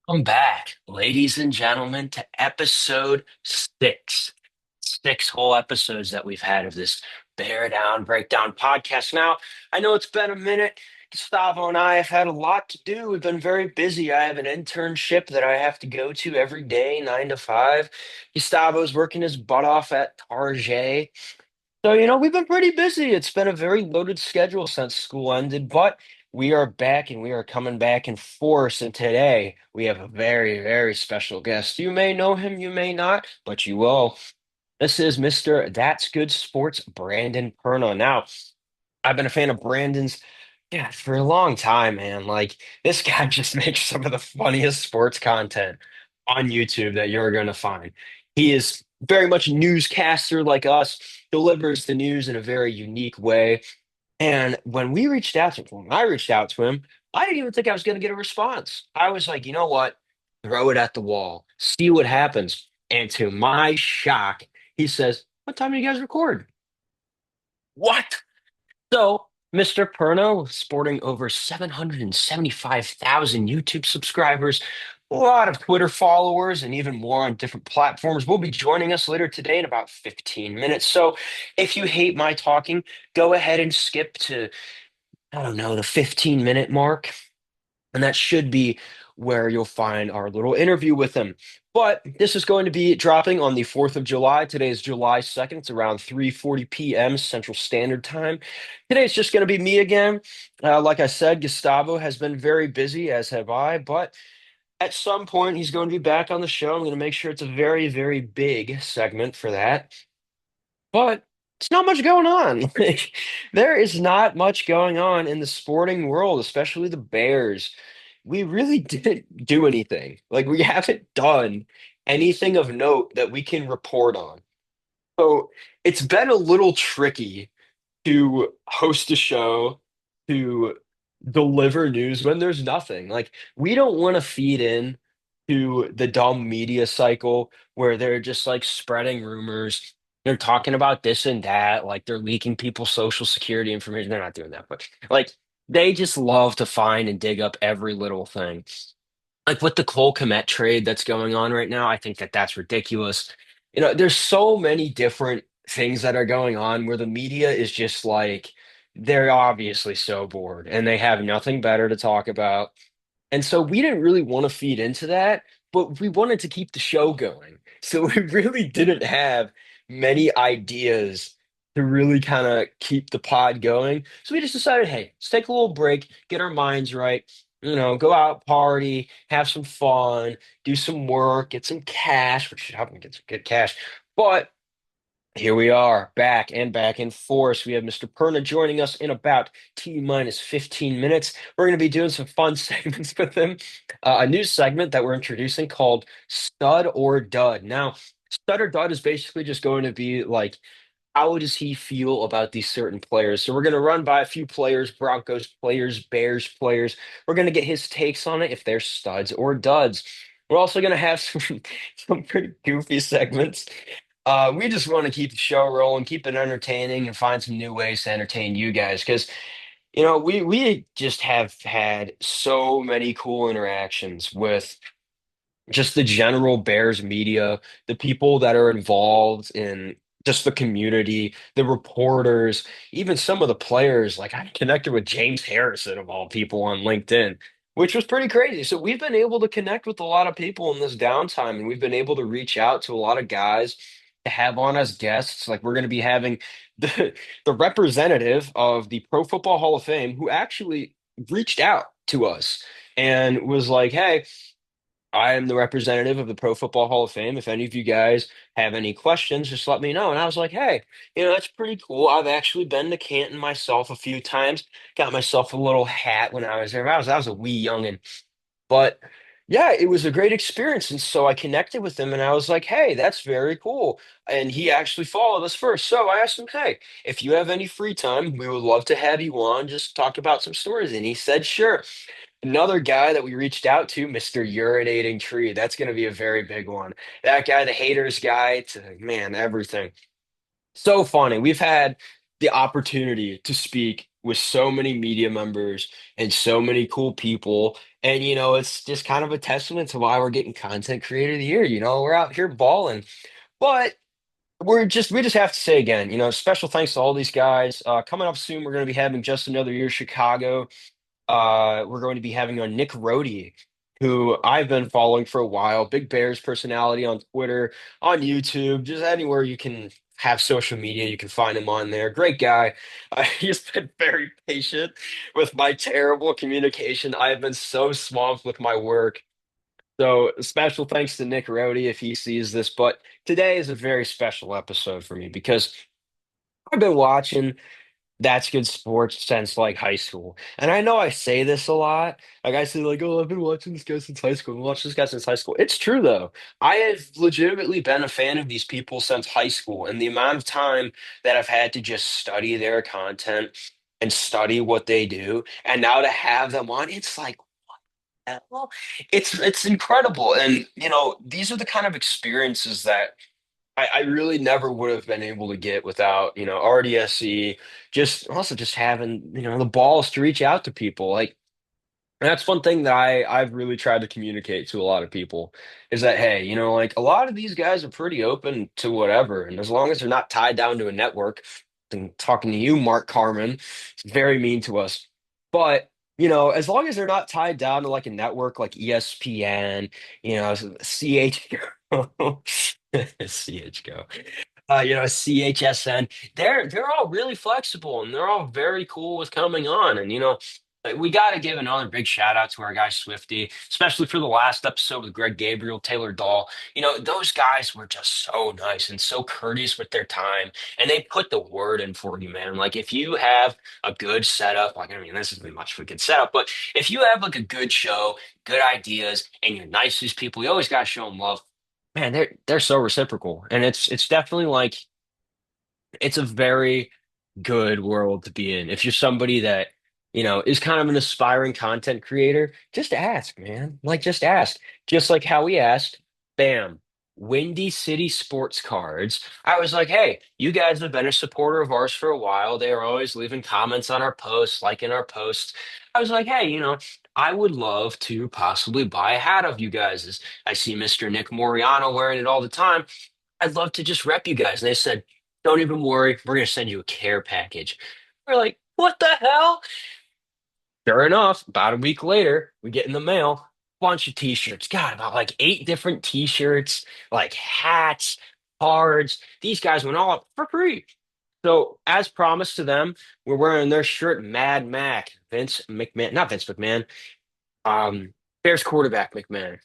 Welcome back, ladies and gentlemen, to episode six. Six whole episodes that we've had of this Bear Down Breakdown podcast. Now, I know it's been a minute. Gustavo and I have had a lot to do. We've been very busy. I have an internship that I have to go to every day, 9 to 5. Gustavo's working his butt off at Target. So, we've been pretty busy. It's been a very loaded schedule since school ended, but we are back and we are coming back in force. And today we have a very, very special guest. You may know him, you may not, but you will. This is Mr. That's Good Sports, Brandon Perna. Now, I've been a fan of Brandon's, yeah, for a long time, man. Like, this guy just makes some of the funniest sports content on YouTube that you're going to find. He is very much a newscaster like us, delivers the news in a very unique way. And when I reached out to him, I didn't even think I was going to get a response. I was like, you know what? Throw it at the wall, see what happens. And to my shock, he says, "What time do you guys record?" What? So, Mr. Perno, sporting over 775,000 YouTube subscribers, a lot of Twitter followers, and even more on different platforms, will be joining us later today in about 15 minutes. So, if you hate my talking, go ahead and skip to, I don't know, the 15-minute mark, and that should be where you'll find our little interview with him. But this is going to be dropping on the 4th of July. Today is July 2nd. It's around 3:40 p.m. Central Standard Time. Today it's just going to be me again. Like I said, Gustavo has been very busy, as have I, but at some point he's going to be back on the show. I'm going to make sure it's a very, very big segment for that. But it's not much going on. Like, there is not much going on in the sporting world, especially the Bears. We really didn't do anything. Like, we haven't done anything of note that we can report on. So it's been a little tricky to host a show, to deliver news when there's nothing. Like, we don't want to feed in to the dumb media cycle where they're just like spreading rumors. They're talking about this and that, like they're leaking people's social security information. They're not doing that, but like they just love to find and dig up every little thing. Like with the Cole Kmet trade that's going on right now, I think that that's ridiculous. There's so many different things that are going on where the media is just like, they're obviously so bored and they have nothing better to talk about. And so we didn't really want to feed into that, but we wanted to keep the show going. So we really didn't have many ideas to really kind of keep the pod going. So we just decided, hey, let's take a little break, get our minds right, go out, party, have some fun, do some work, get some cash, which should help me get some good cash. But here we are, back and back in force. We have Mr. Perna joining us in about T minus 15 minutes. We're going to be doing some fun segments with him. A new segment that we're introducing called Stud or Dud. Now, Stud or Dud is basically just going to be like, how does he feel about these certain players? So we're going to run by a few players, Broncos players, Bears players. We're going to get his takes on it if they're studs or duds. We're also going to have some pretty goofy segments. We just want to keep the show rolling, keep it entertaining, and find some new ways to entertain you guys. Because we just have had so many cool interactions with just the general Bears media, the people that are involved in just the community, the reporters, even some of the players. Like I connected with James Harrison of all people on LinkedIn, which was pretty crazy. So we've been able to connect with a lot of people in this downtime, and we've been able to reach out to a lot of guys to have on as guests. Like we're going to be having the the representative of the Pro Football Hall of Fame who actually reached out to us and was like, "Hey, I am the representative of the Pro Football Hall of Fame. If any of you guys have any questions, just let me know." And I was like, hey, that's pretty cool. I've actually been to Canton myself a few times. Got myself a little hat when I was there. I was a wee youngin'. But yeah, it was a great experience. And so I connected with him and I was like, hey, that's very cool. And he actually followed us first. So I asked him, hey, if you have any free time, we would love to have you on, just talk about some stories. And he said, sure. Another guy that we reached out to, Mr. Urinating Tree. That's going to be a very big one. That guy, the haters guy, to man, everything. So funny. We've had the opportunity to speak with so many media members and so many cool people. And, it's just kind of a testament to why we're getting Content Creator of the Year. We're out here balling. But we just have to say again, special thanks to all these guys. Coming up soon, we're going to be having Just Another Year Chicago. We're going to be having on Nick Rhodey, who I've been following for a while. Big Bears personality on Twitter, on YouTube, just anywhere you can have social media, you can find him on there. Great guy. He's been very patient with my terrible communication. I have been so swamped with my work. So special thanks to Nick Rhodey if he sees this. But today is a very special episode for me because I've been watching That's Good Sports since like high school. And I know I say this a lot. Like I say, like, oh, I've been watching this guy since high school. I've watched this guy since high school. It's true though. I have legitimately been a fan of these people since high school. And the amount of time that I've had to just study their content and study what they do. And now to have them on, it's like, well, it's incredible. And these are the kind of experiences that I really never would have been able to get without, RDSE, just also just having, the balls to reach out to people. Like that's one thing that I've really tried to communicate to a lot of people is that, hey, like a lot of these guys are pretty open to whatever. And as long as they're not tied down to a network, and talking to you, Mark Carmen, it's very mean to us. But as long as they're not tied down to like a network like ESPN, CHGO, CHGO, CHSN, they're all really flexible and they're all very cool with coming on. And like, we got to give another big shout out to our guy Swifty, especially for the last episode with Greg Gabriel, Taylor Dahl. Those guys were just so nice and so courteous with their time, and they put the word in for you, man. Like if you have a good setup, like I mean, this isn't much of a good setup, but if you have like a good show, good ideas, and you're nice to these people, you always got to show them love. Man, they're so reciprocal, and it's definitely like it's a very good world to be in. If you're somebody that, is kind of an aspiring content creator, just ask, man. Like, just ask. Just like how we asked, bam, Windy City Sports Cards. I was like, hey, you guys have been a supporter of ours for a while. They are always leaving comments on our posts, liking our posts. I was like, hey, I would love to possibly buy a hat of you guys. I see Mr. Nick Moriano wearing it all the time. I'd love to just rep you guys. And they said, don't even worry. We're going to send you a care package. We're like, what the hell? Sure enough, about a week later, we get in the mail bunch of t-shirts. God, about like 8 different t-shirts, like hats, cards. These guys went all up for free. So, as promised to them, we're wearing their shirt, Mad Mac, Vince McMahon, not Vince McMahon, um, Bears quarterback McMahon.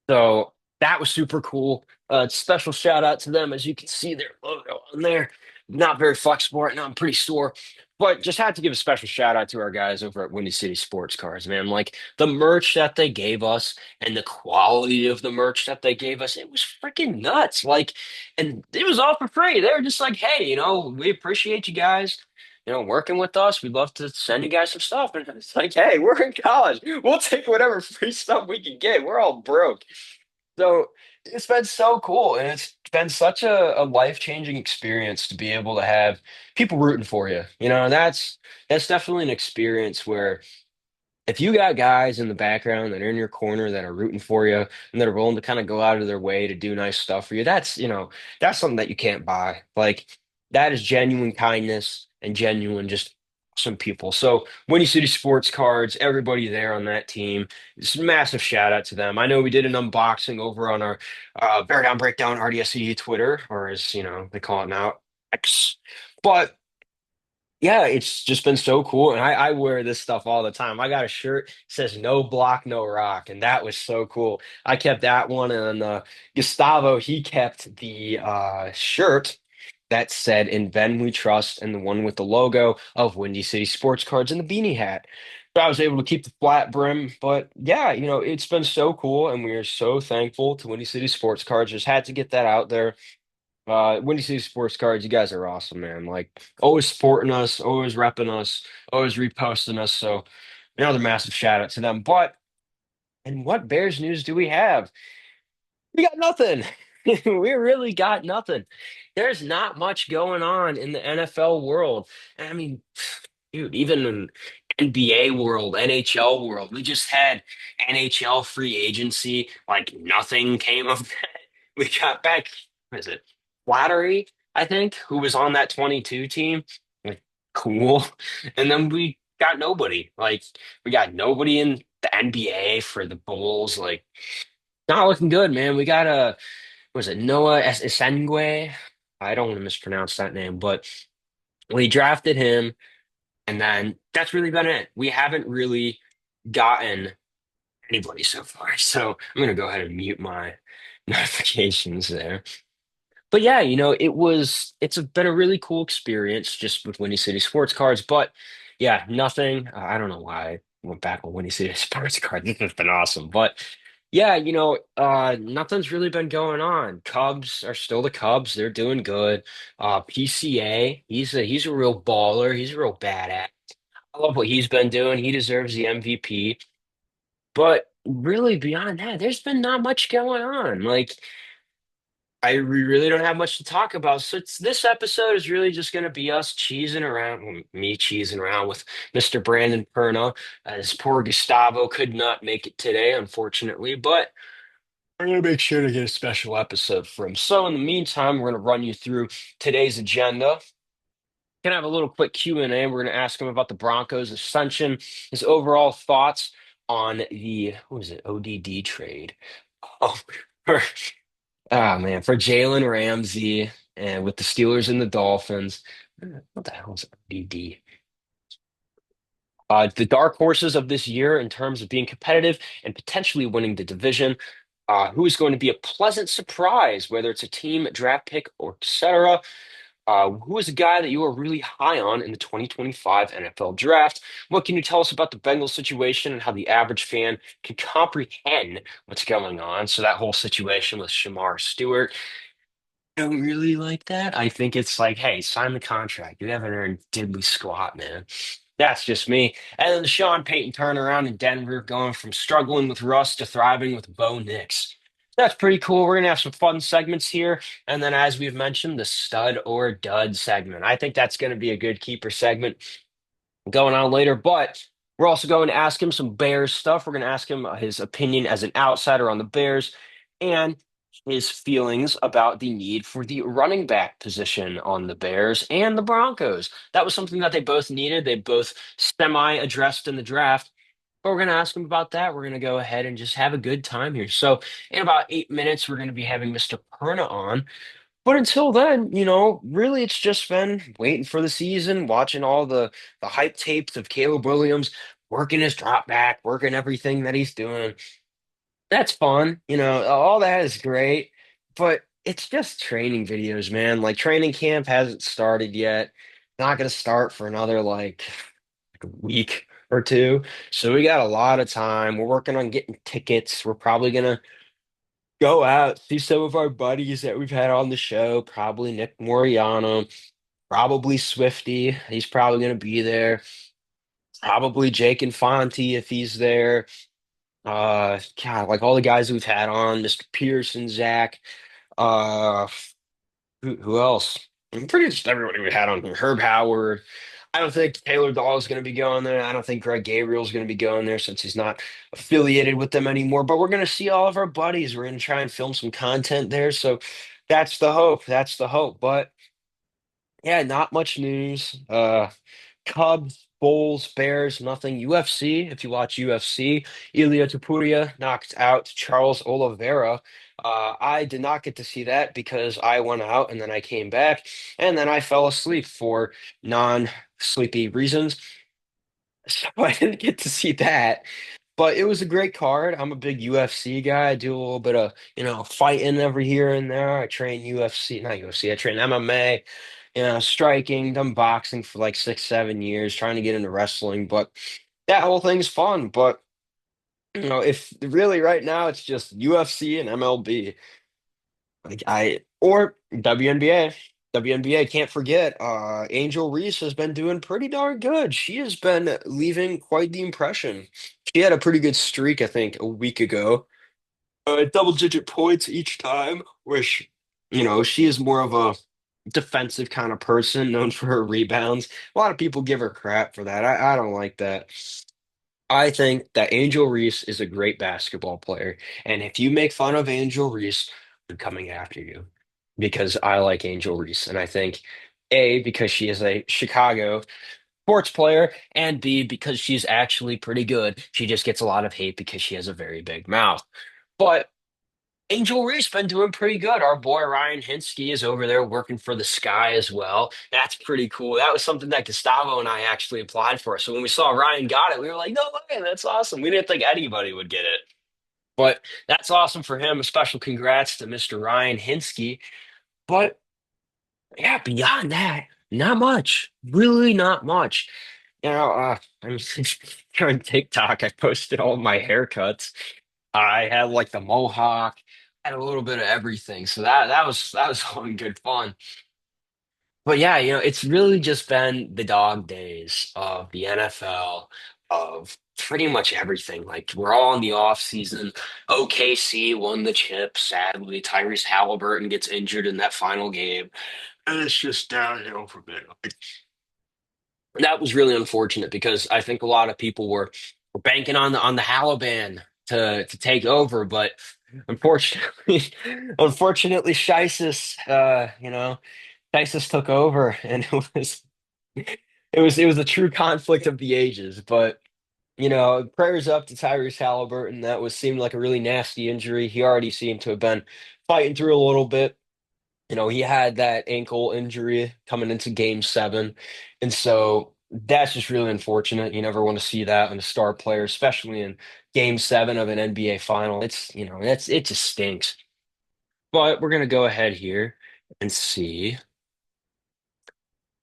So that was super cool. Special shout out to them. As you can see their logo on there. Not very flexible right now. I'm pretty sore. But just had to give a special shout out to our guys over at Windy City Sports Cards, man. Like the merch that they gave us and the quality of the merch that they gave us, it was freaking nuts. Like, and it was all for free. They were just like, hey, we appreciate you guys, working with us. We'd love to send you guys some stuff. And it's like, hey, we're in college. We'll take whatever free stuff we can get. We're all broke. So it's been so cool, and it's been such a life-changing experience to be able to have people rooting for you. That's definitely an experience where if you got guys in the background that are in your corner that are rooting for you and that are willing to kind of go out of their way to do nice stuff for you, that's something that you can't buy. Like that is genuine kindness and genuine just awesome people. So Windy City Sports Cards, everybody there on that team, it's a massive shout out to them. I know we did an unboxing over on our Bear Down Breakdown RDSE Twitter, or as they call it now, X. But yeah, it's just been so cool. And I wear this stuff all the time. I got a shirt that says no block, no rock. And that was so cool. I kept that one. And Gustavo, he kept the shirt that said In Ben We Trust and the one with the logo of Windy City Sports Cards and the beanie hat. So I was able to keep the flat brim. But yeah, it's been so cool. And we are so thankful to Windy City Sports Cards. Just had to get that out there. Windy City Sports Cards, you guys are awesome, man. Like always supporting us, always repping us, always reposting us. So another massive shout out to them. But and what Bears news do we have? We got nothing. We really got nothing. There's not much going on in the NFL world. I mean, dude, even in NBA world, NHL world, we just had NHL free agency. Like nothing came of that. We got back, what is it? Flattery, I think, who was on that 22 team. Like, cool. And then we got nobody. Like, we got nobody in the NBA for the Bulls. Like, not looking good, man. We got a was it Noah Esengwe? I don't want to mispronounce that name, but we drafted him, and then that's really been it. We haven't really gotten anybody so far. So I'm gonna go ahead and mute my notifications there. But yeah, been a really cool experience just with Windy City Sports Cards. But yeah, nothing. I don't know why I went back on Windy City Sports Cards. This has been awesome. But yeah, nothing's really been going on. Cubs are still the Cubs. They're doing good. PCA, he's a real baller. He's a real badass. I love what he's been doing. He deserves the MVP. But really, beyond that, there's been not much going on. Like, we really don't have much to talk about. So this episode is really just going to be us cheesing around, well, me cheesing around with Mr. Brandon Perna, as poor Gustavo could not make it today, unfortunately. But I'm going to make sure to get a special episode for him. So in the meantime, we're going to run you through today's agenda. Gonna have a little quick Q&A. We're gonna ask him about the Broncos ascension, his overall thoughts on the what was it, ODD trade. Oh, for, man, for Jalen Ramsey and with the Steelers and the Dolphins. What the hell is ODD? The dark horses of this year in terms of being competitive and potentially winning the division. Who is going to be a pleasant surprise, whether it's a team, draft pick, or etc. Who is a guy that you are really high on in the 2025 NFL Draft? What can you tell us about the Bengals situation and how the average fan can comprehend what's going on? So that whole situation with Shamar Stewart, I don't really like that. I think it's like, hey, sign the contract. You haven't earned diddly squat, man. That's just me. And then the Sean Payton turnaround in Denver, going from struggling with Russ to thriving with Bo Nix. That's pretty cool. We're gonna have some fun segments here. And then, as we've mentioned, the stud or dud segment. I think that's gonna be a good keeper segment going on later. But we're also going to ask him some Bears stuff. We're going to ask him his opinion as an outsider on the Bears and his feelings about the need for the running back position on the Bears and the Broncos. That was something that they both needed. They both semi addressed in the draft. But we're going to ask him about that. We're going to go ahead and just have a good time here. So, in about 8 minutes, we're going to be having Mr. Perna on. But until then, really it's just been waiting for the season, watching all the hype tapes of Caleb Williams working his drop back, working everything that he's doing. That's fun, all that is great, but it's just training videos, man. Like training camp hasn't started yet. Not gonna start for another like a week or two. So we got a lot of time. We're working on getting tickets. We're probably gonna go out, see some of our buddies that we've had on the show, probably Nick Moriano, probably Swifty. He's probably going to be there. Probably Jake Infante if he's there. God, like all the guys we've had on, Mr. Pearson, Zach. Uh, who else? I'm pretty just everybody we had on here. Herb Howard. I don't think Taylor Dahl is going to be going there. I don't think Greg Gabriel is going to be going there since he's not affiliated with them anymore. But we're going to see all of our buddies. We're going to try and film some content there. So that's the hope. That's the hope. But yeah, not much news. Cubs, Bulls, Bears, nothing. UFC, if you watch UFC, Ilia Topuria knocked out Charles Oliveira. I did not get to see that because I went out and then I came back and then I fell asleep for non-sleepy reasons. So I didn't get to see that. But it was a great card. I'm a big UFC guy. I do a little bit of, fighting every here and there. I train UFC, not UFC, I train MMA, striking, done boxing for like 6, 7 years, trying to get into wrestling. But that whole thing's fun. But, if really right now it's just UFC and MLB. Or WNBA. WNBA, can't forget, Angel Reese has been doing pretty darn good. She has been leaving quite the impression. She had a pretty good streak, I think, a week ago. double-digit points each time, which, she is more of a defensive kind of person, known for her rebounds. A lot of people give her crap for that. I don't like that. I think that Angel Reese is a great basketball player. And if you make fun of Angel Reese, I'm coming after you because I like Angel Reese. And I think A, because she is a Chicago sports player, and B, because she's actually pretty good. She just gets a lot of hate because she has a very big mouth. But Angel Reese been doing pretty good. Our boy Ryan Hinsky is over there working for the Sky as well. That's pretty cool. That was something that Gustavo and I actually applied for. So when we saw Ryan got it, we were like, no way, that's awesome. We didn't think anybody would get it. But that's awesome for him. A special congrats to Mr. Ryan Hinsky. But yeah, beyond that, not much. Really not much. I'm on TikTok. I posted all my haircuts. I had like the mohawk, had a little bit of everything. So that was all in good fun. But yeah, it's really just been the dog days of the NFL, of pretty much everything. Like we're all in the off season. OKC won the chip. Sadly, Tyrese Halliburton gets injured in that final game. And it's just downhill from there. Like, that was really unfortunate because I think a lot of people were banking on the Halaban to take over, but unfortunately, unfortunately, Shisus took over, and it was a true conflict of the ages. But prayers up to Tyrese Halliburton. That was seemed like a really nasty injury. He already seemed to have been fighting through a little bit. He had that ankle injury coming into game 7. And so that's just really unfortunate. You never want to see that in a star player, especially in game 7 of an NBA final. It just stinks. But we're going to go ahead here and see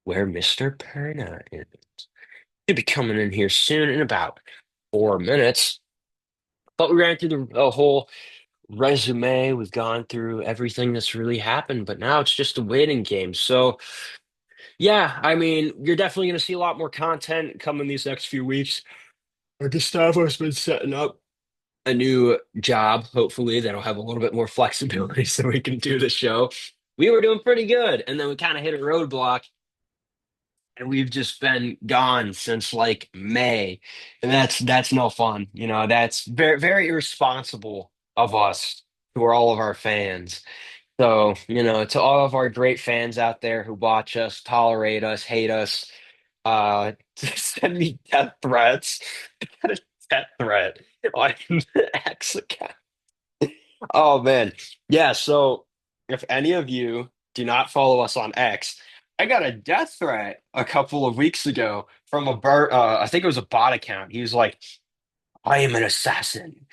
where Mr. Perna is. He'll be coming in here soon in about 4 minutes. But we ran through the whole resume. We've gone through everything that's really happened, but now it's just a waiting game. So, yeah, I mean, you're definitely going to see a lot more content coming these next few weeks. Gustavo's been setting up a new job, hopefully, that'll have a little bit more flexibility so we can do the show. We were doing pretty good, and then we kind of hit a roadblock, and we've just been gone since like May, and that's no fun. That's very very irresponsible of us to all of our fans. So, to all of our great fans out there who watch us, tolerate us, hate us, send me death threats. I got a death threat on the X account. Oh man. Yeah, so if any of you do not follow us on X, I got a death threat a couple of weeks ago from I think it was a bot account. He was like, I am an assassin.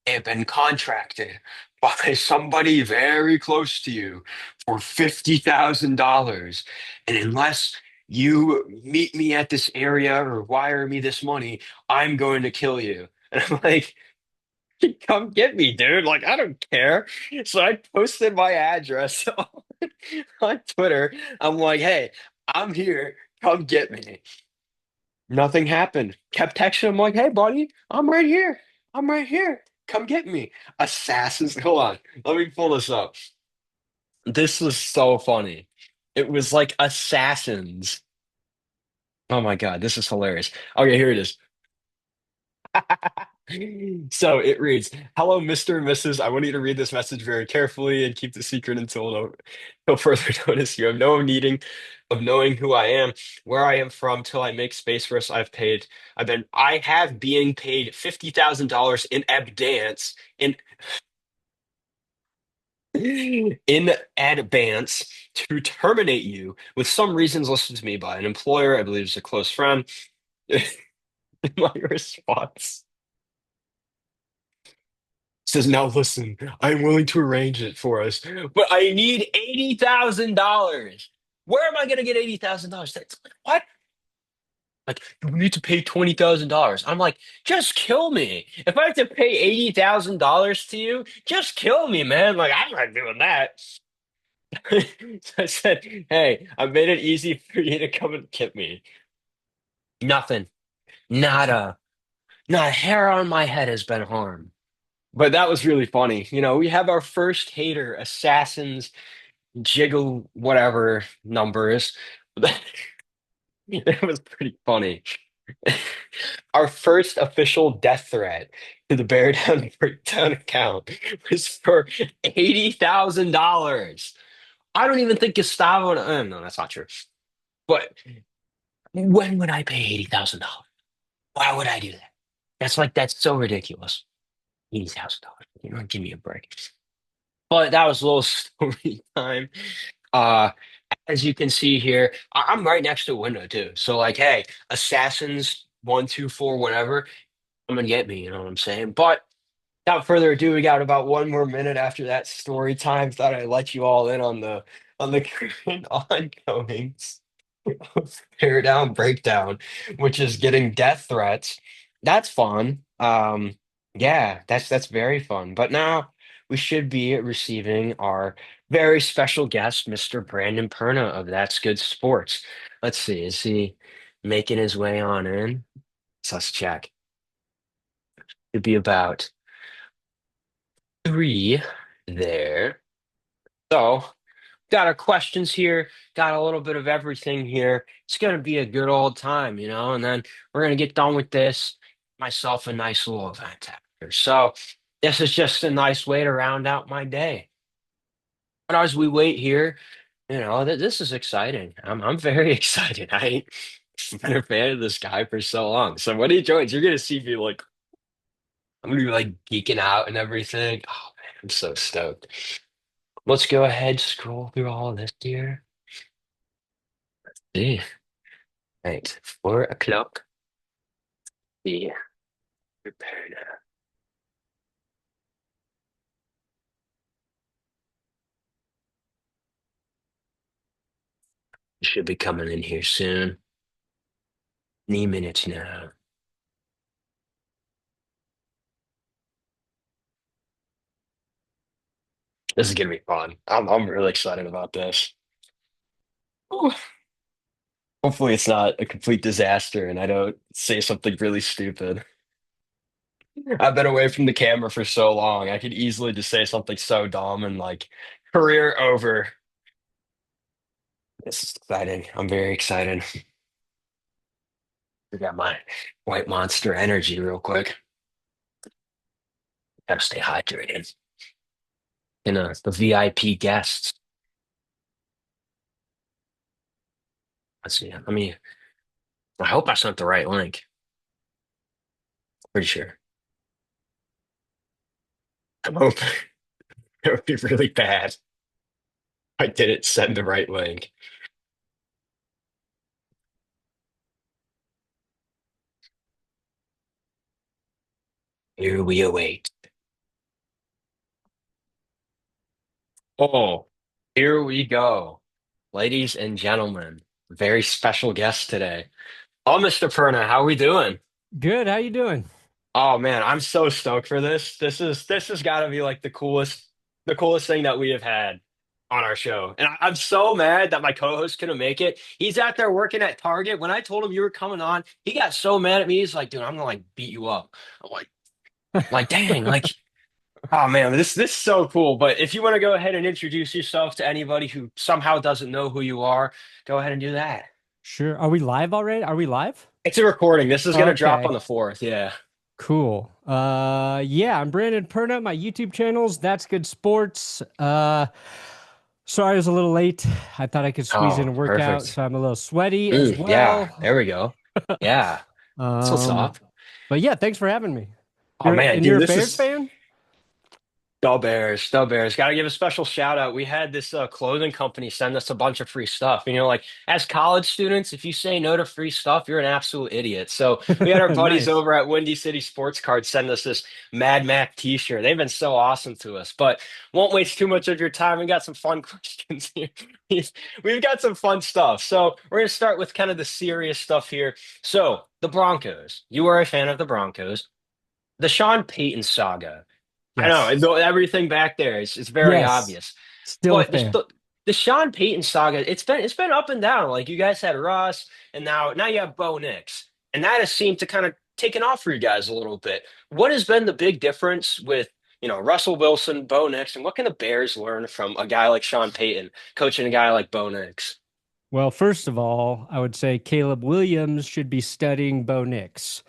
Have been contracted by somebody very close to you for $50,000. And unless you meet me at this area or wire me this money, I'm going to kill you. And I'm like, come get me, dude. Like, I don't care. So I posted my address on Twitter. I'm like, hey, I'm here. Come get me. Nothing happened. Kept texting him like, "Hey, buddy, I'm right here. I'm right here. Come get me." Assassins. Hold on. Let me pull this up. This was so funny. It was like assassins. Oh my God, this is hilarious. Okay, here it is. So it reads, "Hello, Mr. and Mrs. I want you to read this message very carefully and keep the secret until no further notice. You have no needing of knowing who I am, where I am from, till I make space for us. I have being paid $50,000 in advance in advance to terminate you with some reasons listed to me by an employer, I believe is a close friend." My response says, "Now listen, I'm willing to arrange it for us, but I need $80,000. Where am I going to get $80,000? That's like, what? Like, you need to pay $20,000. I'm like, just kill me. If I have to pay $80,000 to you, just kill me, man. Like, I'm not doing that." So I said, "Hey, I made it easy for you to come and get me." Nothing. Not a hair on my head has been harmed. But that was really funny. We have our first hater, assassins, jiggle, whatever numbers. That was pretty funny. Our first official death threat to the Bear Down Breakdown account was for $80,000. I don't even think Gustavo. No, that's not true. But when would I pay $80,000? Why would I do that? That's so ridiculous. $80,000. Give me a break. But that was a little story time. Uh, as you can see here, I'm right next to a window too. So like, hey, assassins 1, 2, 4, whatever, I'm gonna get me. You know what I'm saying? But without further ado, we got about one more minute after that story time. Thought I'd let you all in on the current ongoings of Tear Down Breakdown, which is getting death threats. That's fun. Yeah, that's very fun. But now we should be receiving our very special guest, Mr. Brandon Perna of That's Good Sports. Let's see, is he making his way on in? So let's check. It'd be about three there. So got our questions here, got a little bit of everything here. It's going to be a good old time, and then we're going to get done with this. Myself a nice little event after. So this is just a nice way to round out my day. But as we wait here, this is exciting. I'm very excited. I've been a fan of this guy for so long. So when he joins, you're going to see me like, I'm going to be like geeking out and everything. Oh man, I'm so stoked. Let's go ahead, scroll through all of this here. See. Right, 4 o'clock. The Perna should be coming in here soon. Any minutes now. This is gonna be fun. I'm really excited about this. Ooh. Hopefully, it's not a complete disaster and I don't say something really stupid. I've been away from the camera for so long. I could easily just say something so dumb and like career over. This is exciting. I'm very excited. I got my white monster energy real quick. Gotta stay hydrated. And the VIP guests. Let's see. I hope I sent the right link. Pretty sure. I'm hoping it would be really bad. I didn't send the right link. Here we await. Oh, here we go. Ladies and gentlemen, very special guest today. Oh, Mr. Perna, how we doing? Good. How you doing? Oh man, I'm so stoked for this. This has got to be like the coolest thing that we have had on our show. And I'm so mad that my co-host couldn't make it. He's out there working at Target. When I told him you were coming on, he got so mad at me. He's like, "Dude, I'm gonna like beat you up." I'm like, dang, like, oh man, this is so cool. But if you want to go ahead and introduce yourself to anybody who somehow doesn't know who you are, go ahead and do that. Sure. Are we live already? Are we live? It's a recording. This is gonna drop on Okay. the 4th. Yeah. Cool. Yeah, I'm Brandon Perna. My YouTube channel's That's Good Sports. Sorry I was a little late. I thought I could squeeze in Oh, a workout, perfect. so I'm a little sweaty as Yeah, well. there we go. Yeah, that's what's Um, up. but yeah, thanks for having me. Oh man, You're dude, a this Bears is fan? Go Bears, Go Bears. Got to give a special shout out. We had this clothing company send us a bunch of free stuff. Like as college students, if you say no to free stuff, you're an absolute idiot. So we had our buddies Nice. over at Windy City Sports Cards send us this Mad Mac t-shirt. They've been so awesome to us, but won't waste too much of your time. We got some fun questions here. We've got some fun stuff. So we're going to start with kind of the serious stuff here. So the Broncos, you are a fan of the Broncos. The Sean Payton saga. I know Yes. everything back there is very Yes. obvious, Still a but fan. the Sean Payton saga, it's been up and down. Like you guys had Russ, and now you have Bo Nix, and that has seemed to kind of taken off for you guys a little bit. What has been the big difference with Russell Wilson, Bo Nix, and what can the Bears learn from a guy like Sean Payton coaching a guy like Bo Nix? Well, first of all, I would say Caleb Williams should be studying Bo Nix.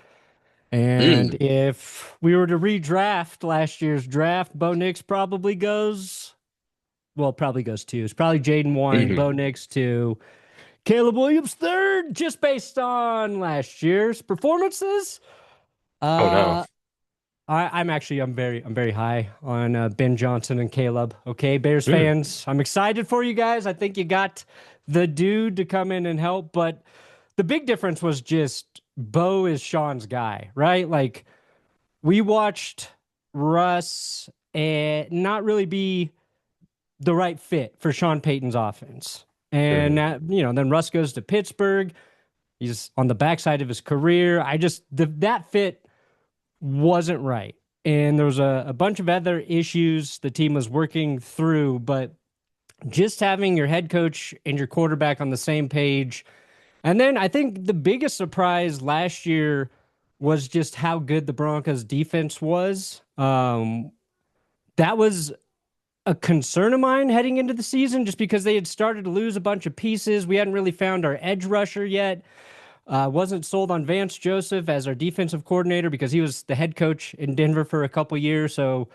And Mm. if we were to redraft last year's draft, Bo Nix probably goes, well, probably goes two. It's probably Jaden one, Hmm. Bo Nix two, Caleb Williams third, just based on last year's performances. Oh no. Uh, I'm very high on Ben Johnson and Caleb. Okay, Bears Mm. fans, I'm excited for you guys. I think you got the dude to come in and help, but the big difference was just Bo is Sean's guy, right? Like we watched Russ and not really be the right fit for Sean Payton's offense. And Mm. that, then Russ goes to Pittsburgh. He's on the backside of his career. That fit wasn't right. And there was a bunch of other issues the team was working through, but just having your head coach and your quarterback on the same page. And then I think the biggest surprise last year was just how good the Broncos defense was. That was a concern of mine heading into the season just because they had started to lose a bunch of pieces. We hadn't really found our edge rusher yet. Wasn't sold on Vance Joseph as our defensive coordinator because he was the head coach in Denver for a couple years. So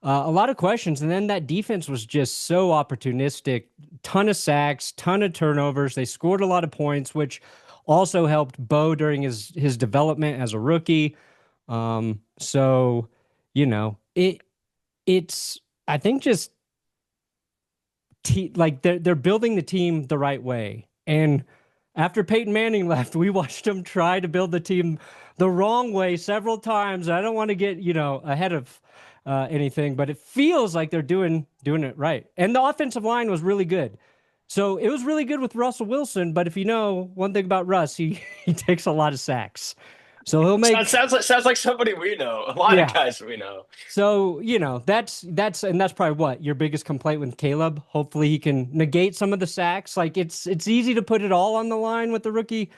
a lot of questions. And then that defense was just so opportunistic. Ton of sacks, ton of turnovers. They scored a lot of points, which also helped Bo during his development as a rookie. So, it's I think just like they're building the team the right way. And after Peyton Manning left, we watched him try to build the team the wrong way several times. I don't want to get ahead of anything, but it feels like they're doing it right. And the offensive line was really good. So it was really good with Russell Wilson. But if you know one thing about Russ, he he takes a lot of sacks. So he'll make Sounds like somebody we know. A lot of yeah. guys we know. So, that's probably what your biggest complaint with Caleb. Hopefully he can negate some of the sacks. Like it's easy to put it all on the line with the rookie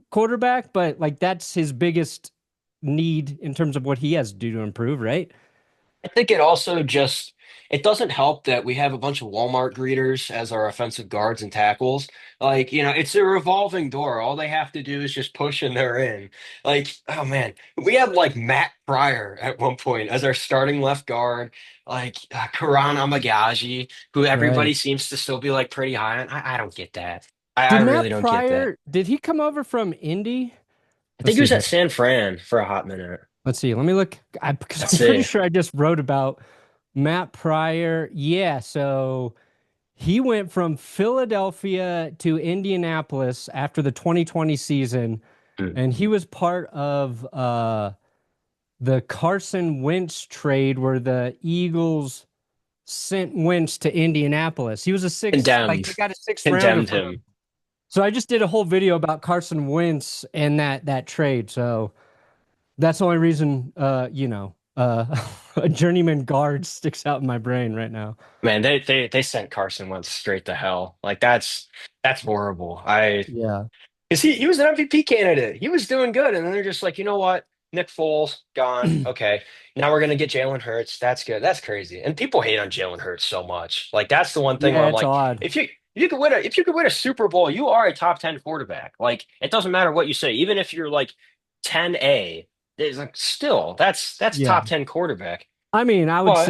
quarterback, but like that's his biggest need in terms of what he has to do to improve, right? I think it also just it doesn't help that we have a bunch of Walmart greeters as our offensive guards and tackles. Like, it's a revolving door. All they have to do is just push and they're in. Like, oh man, we had like Matt Pryor at one point as our starting left guard, like Karan Amagaji, who everybody Right. seems to still be like pretty high on. I don't get that. I Did really Matt don't get that. Pryor, did he come over from Indy? I Let's think he see was at here. San Fran for a hot minute. Let's see. Let me look. Because Let's I'm pretty see. sure I just wrote about Matt Pryor. Yeah, so he went from Philadelphia to Indianapolis after the 2020 season, Hmm. and he was part of the Carson Wentz trade where the Eagles sent Wentz to Indianapolis. He was they Condemned. got a sixth rounder Condemned for him. him. So I just did a whole video about Carson Wentz and that trade. So that's the only reason, a journeyman guard sticks out in my brain right now. Man, they sent Carson Wentz straight to hell. Like that's horrible. I Yeah. Because he was an MVP candidate. He was doing good, and then they're just like, you know what? Nick Foles gone. Okay, now we're gonna get Jalen Hurts. That's good. That's crazy. And people hate on Jalen Hurts so much. Like that's the one thing where Yeah, I'm it's like, odd. if you could win a Super Bowl, you are a top 10 quarterback. Like it doesn't matter what you say, even if you're like 10A. It's like still that's Yeah. top 10 quarterback. I mean, But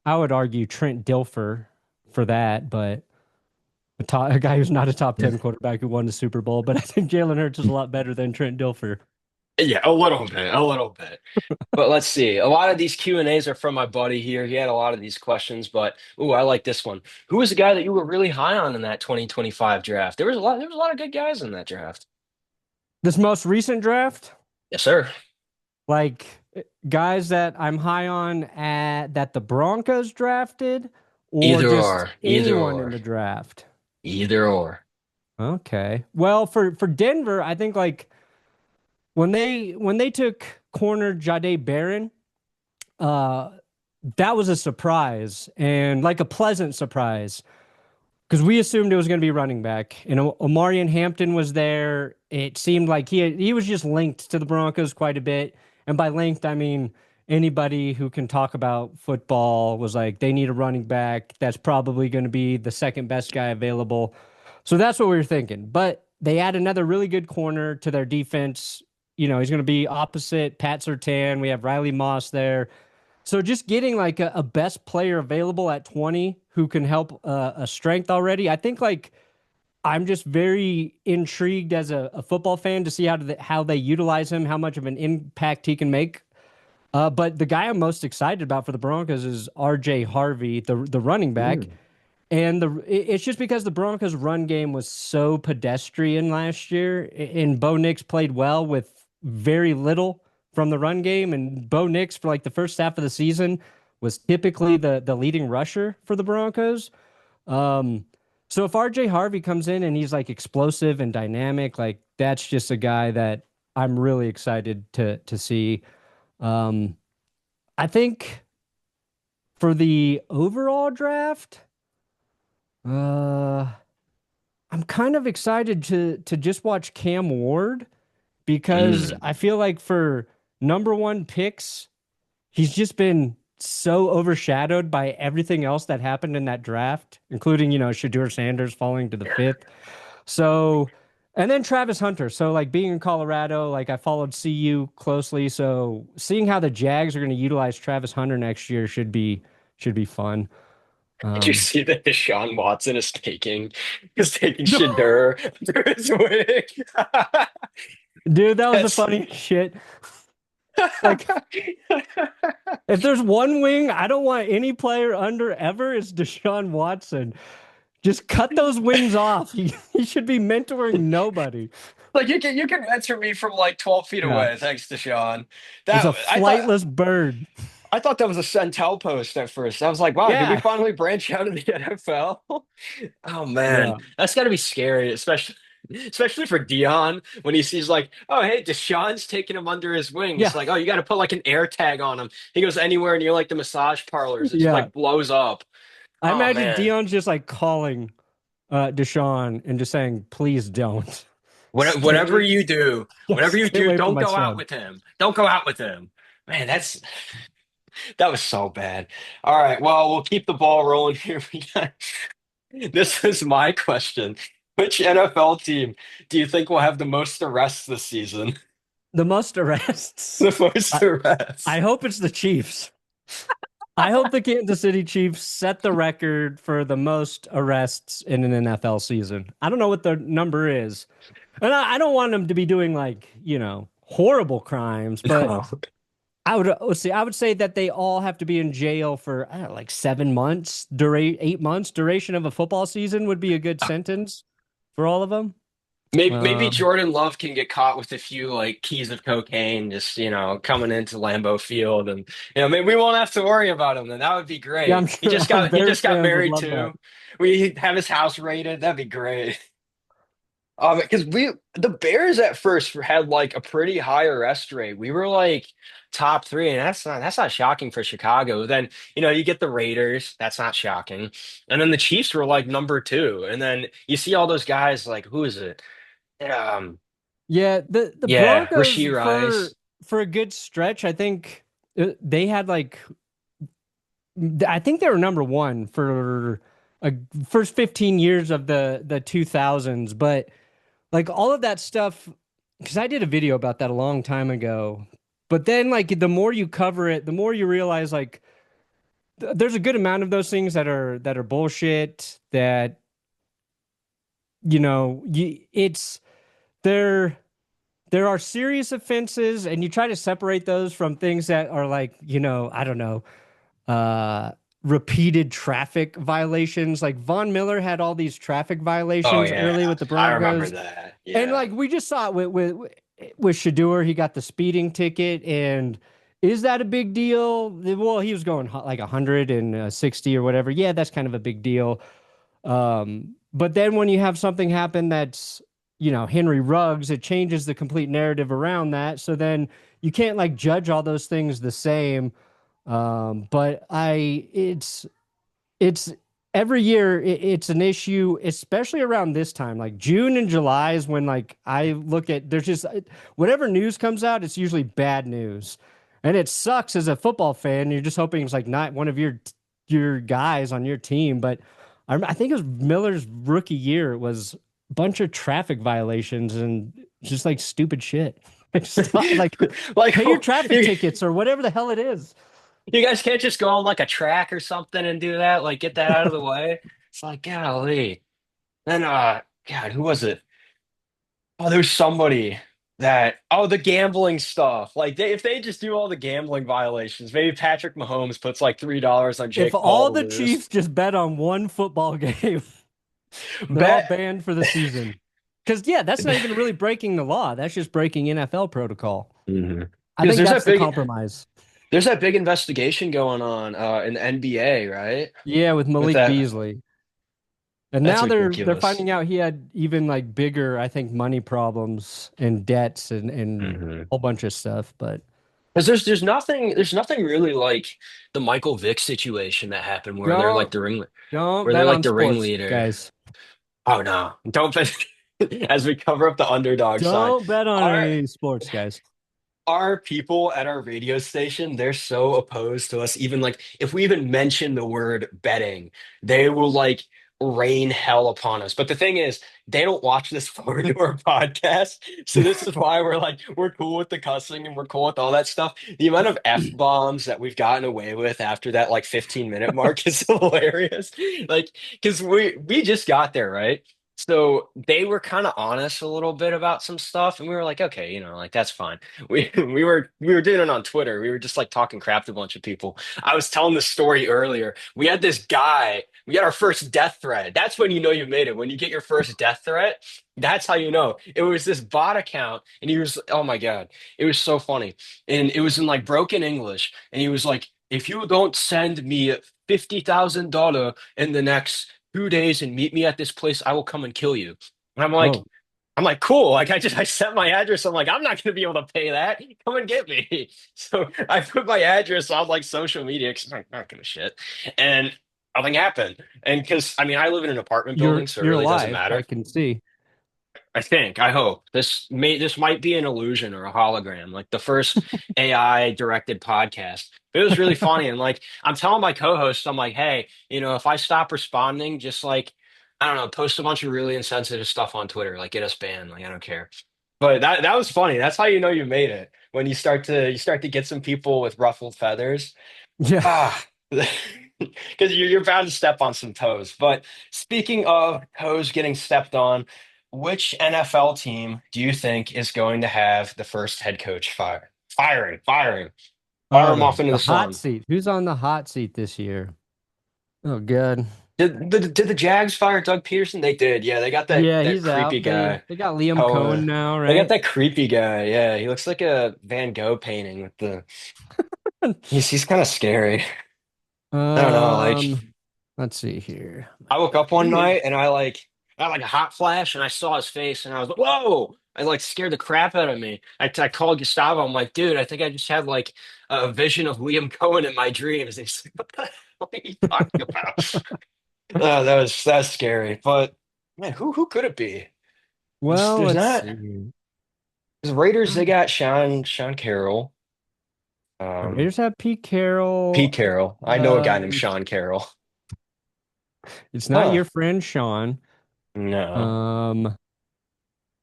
I would argue Trent Dilfer for that, but a guy who's not a top 10 quarterback who won the Super Bowl, but I think Jalen Hurts is a lot better than Trent Dilfer. yeah, a little bit. But let's see. A lot of these Q&As are from my buddy here. He had a lot of these questions, but ooh, I like this one. Who was the guy that you were really high on in that 2025 draft? There was a lot of good guys in that draft. This most recent draft, Yes, sir. like guys that I'm high on that the Broncos drafted or Either just or, either anyone in or, the draft. either or. Okay. Well, for Denver, I think like when they took corner Jade Barron, uh that was a surprise and like a pleasant surprise because we assumed it was going to be running back. And Omarion Hampton was there. It seemed like he was just linked to the Broncos quite a bit. And by linked, I mean anybody who can talk about football was like, they need a running back. That's probably going to be the second best guy available. So that's what we were thinking. But they add another really good corner to their defense. He's going to be opposite Pat Surtain. We have Riley Moss there. So just getting like a best player available at 20 who can help a strength already. I think like I'm just very intrigued as a football fan to see how they utilize him, how much of an impact he can make. But the guy I'm most excited about for the Broncos is R.J. Harvey, the running back. Mm. And it's just because the Broncos' run game was so pedestrian last year, and Bo Nix played well with very little from the run game. And Bo Nix, for like the first half of the season, was typically the leading rusher for the Broncos. Um, so if RJ Harvey comes in and he's like explosive and dynamic, like that's just a guy that I'm really excited to see. Um, I think for the overall draft, uh, I'm kind of excited to just watch Cam Ward because Mm. I feel like for number one picks, he's just been so overshadowed by everything else that happened in that draft, including, Shadur Sanders falling to the fifth. So, and then Travis Hunter. So, like being in Colorado, like I followed CU closely. So, seeing how the Jags are going to utilize Travis Hunter next year should be fun. Did you Um, see that Deshaun Watson is taking Shadur under his wing? dude, that was the That's funny shit. Like, if there's one wing I don't want any player under ever, it's Deshaun Watson. Just cut those wings off. He should be mentoring nobody. like you can answer me from like 12 feet Yeah. away. Thanks, Deshaun. It's That a I thought flightless bird. I thought that was a Centel post at first. I was like, wow, did we Yeah. finally branch out of the NFL? Oh man, Yeah. that's got to be scary, especially for Dion when he sees like, oh hey, Deshaun's taking him under his wing. It's Yeah. like, oh, you got to put like an air tag on him. He goes anywhere near like the massage parlors, it just Yeah. like blows up. I Oh imagine man, Dion's just like calling Deshaun and just saying, please don't. whatever Stay, you do, yeah, whatever you stay do, away from don't my go out son. with him. Don't go out with him. Man, that was so bad. All right, well, we'll keep the ball rolling here. This is my question. Which NFL team do you think will have the most arrests this season? The most arrests. The most I arrests. hope it's the Chiefs. I hope the Kansas City Chiefs set the record for the most arrests in an NFL season. I don't know what the number is. And I don't want them to be doing like, horrible crimes, but No. I would say that they all have to be in jail for I don't know, like 7 months, 8 months. Duration of a football season would be a good sentence for all of them. Maybe Um, Jordan Love can get caught with a few like keys of cocaine, just coming into Lambeau Field, and maybe we won't have to worry about him. Then that would be yeah, great. I'm He sure just all got he Bears just got fans would married love that. too. We have his house raided. That'd be great. Because the Bears at first had like a pretty high arrest rate. We were like top three, and that's not shocking for Chicago. Then you get the Raiders. That's not shocking, and then the Chiefs were like number two, and then you see all those guys like who is it? Yeah, the Yeah, Broncos Rasheed for Rice. for a good stretch, I think they had like I think they were number one for a first 15 years of the 2000s, but like all of that stuff because I did a video about that a long time ago. But then like the more you cover it, the more you realize like there's a good amount of those things that are bullshit that it's there there are serious offenses and you try to separate those from things that are like, I don't know, uh repeated traffic violations. Like Von Miller had all these traffic Oh violations early yeah, with the I remember Broncos. that. And Yeah. like we just saw it with Shadur, he got the speeding ticket. And is that a big deal? Well, he was going like 160 or whatever. Yeah, that's kind of a big deal. But then when you have something happen that's, Henry Ruggs, it changes the complete narrative around that. So then you can't like judge all those things the same. But it's every year it's an issue, especially around this time. Like June and July is when like I look at there's just whatever news comes out, it's usually bad news. And it sucks as a football fan. You're just hoping it's like not one of your guys on your team. But I think it was Miller's rookie year. It was a bunch of traffic violations and just like stupid shit. Like Like pay your traffic you, tickets or whatever the hell it is. you guys can't just go on like a track or something and do that, like get that out of the way. It's like, golly. Then God, who was it? Oh, there's somebody that the gambling stuff. Like if they just do all the gambling violations, maybe Patrick Mahomes puts like $3 on If Jake Paul all to the lose. Chiefs just bet on one football game, they're all Bet banned for the season. Because yeah, that's not even really breaking the law. That's just breaking NFL protocol. Mhm. I Because think that's the compromise. there's that big investigation going on in the NBA, right? Yeah, with With Malik that, Beasley. And that's now they're ridiculous. finding out he had even like bigger, I think, money problems and debts and a Hmm. whole bunch of stuff. But Because there's nothing really like the Michael Vick situation that happened where they're like don't don't where they're bet like on the sports, ringleader. guys. Oh no, don't bet as we cover up the underdog side. Don't bet on Our any sports, guys. our people at our radio station, they're so opposed to us. Even like if we even mention the word betting, they will like rain hell upon us. But the thing is, they don't watch this forward to our podcast. So this is why we're cool with the cussing and we're cool with all that stuff. The amount of F bombs that we've gotten away with after that like 15-minute mark is hilarious. Like, because we just got there, right? So they were kind of honest a little bit about some stuff, and we were like, okay, like that's fine. We were doing it on Twitter. We were just like talking crap to a bunch of people. I was telling the story earlier. We had this guy. We got our first death threat. That's when you know you made it. When you get your first death threat, that's how you know. It was this bot account, and he was, oh my God, it was so funny. And it was in like broken English, and he was like, if you don't send me $50,000 in the next 2 days and meet me at this place, I will come and kill you. And Oh, I'm like, cool. Like I sent my address. I'm like, I'm not gonna be able to pay that. Come and get me. So I put my address on like social media because I'm not gonna shit. And nothing happened. And because I mean I live in an apartment building, so it you're really doesn't alive. I matter. can see. I hope this might be an illusion or a hologram, like the first AI directed podcast. It was really funny, and like I'm telling my co-hosts, I'm like, hey, if I stop responding, just like I don't know, post a bunch of really insensitive stuff on Twitter, like get us banned, like I don't care. But that was funny. That's how you know you made it when you start to get some people with ruffled feathers. Yeah. Ah, because you're bound to step on some toes. But speaking of toes getting stepped on, which NFL team do you think is going to have the first head coach fired? Fire Oh, him off into the the hot sun. seat. Who's on the hot seat this year? Oh, good. Did the Jags fire Doug Peterson? They did. Yeah, they got that Yeah, that he's creepy out. They guy. they got Liam Oh, Cohen now, they got right? that creepy guy. Yeah, he looks like a Van Gogh painting with the. He's kind of scary. I don't know. Like Um, let's see here. I woke up one He is. night and I had like a hot flash and I saw his face and I was like, whoa! I like scared the crap out of me. I called Gustavo. I'm like, dude, I think I just had like a vision of Liam Cohen in my dreams. And he's like, what the hell are you talking about? That's scary. But man, who could it be? Well, There's let's not. see here. The Raiders, they Um, got Sean Carroll, The um, Raiders have Pete Carroll. Pete Carroll. I know a guy named Um, Sean Carroll. it's not Huh? your friend Sean. No. Um,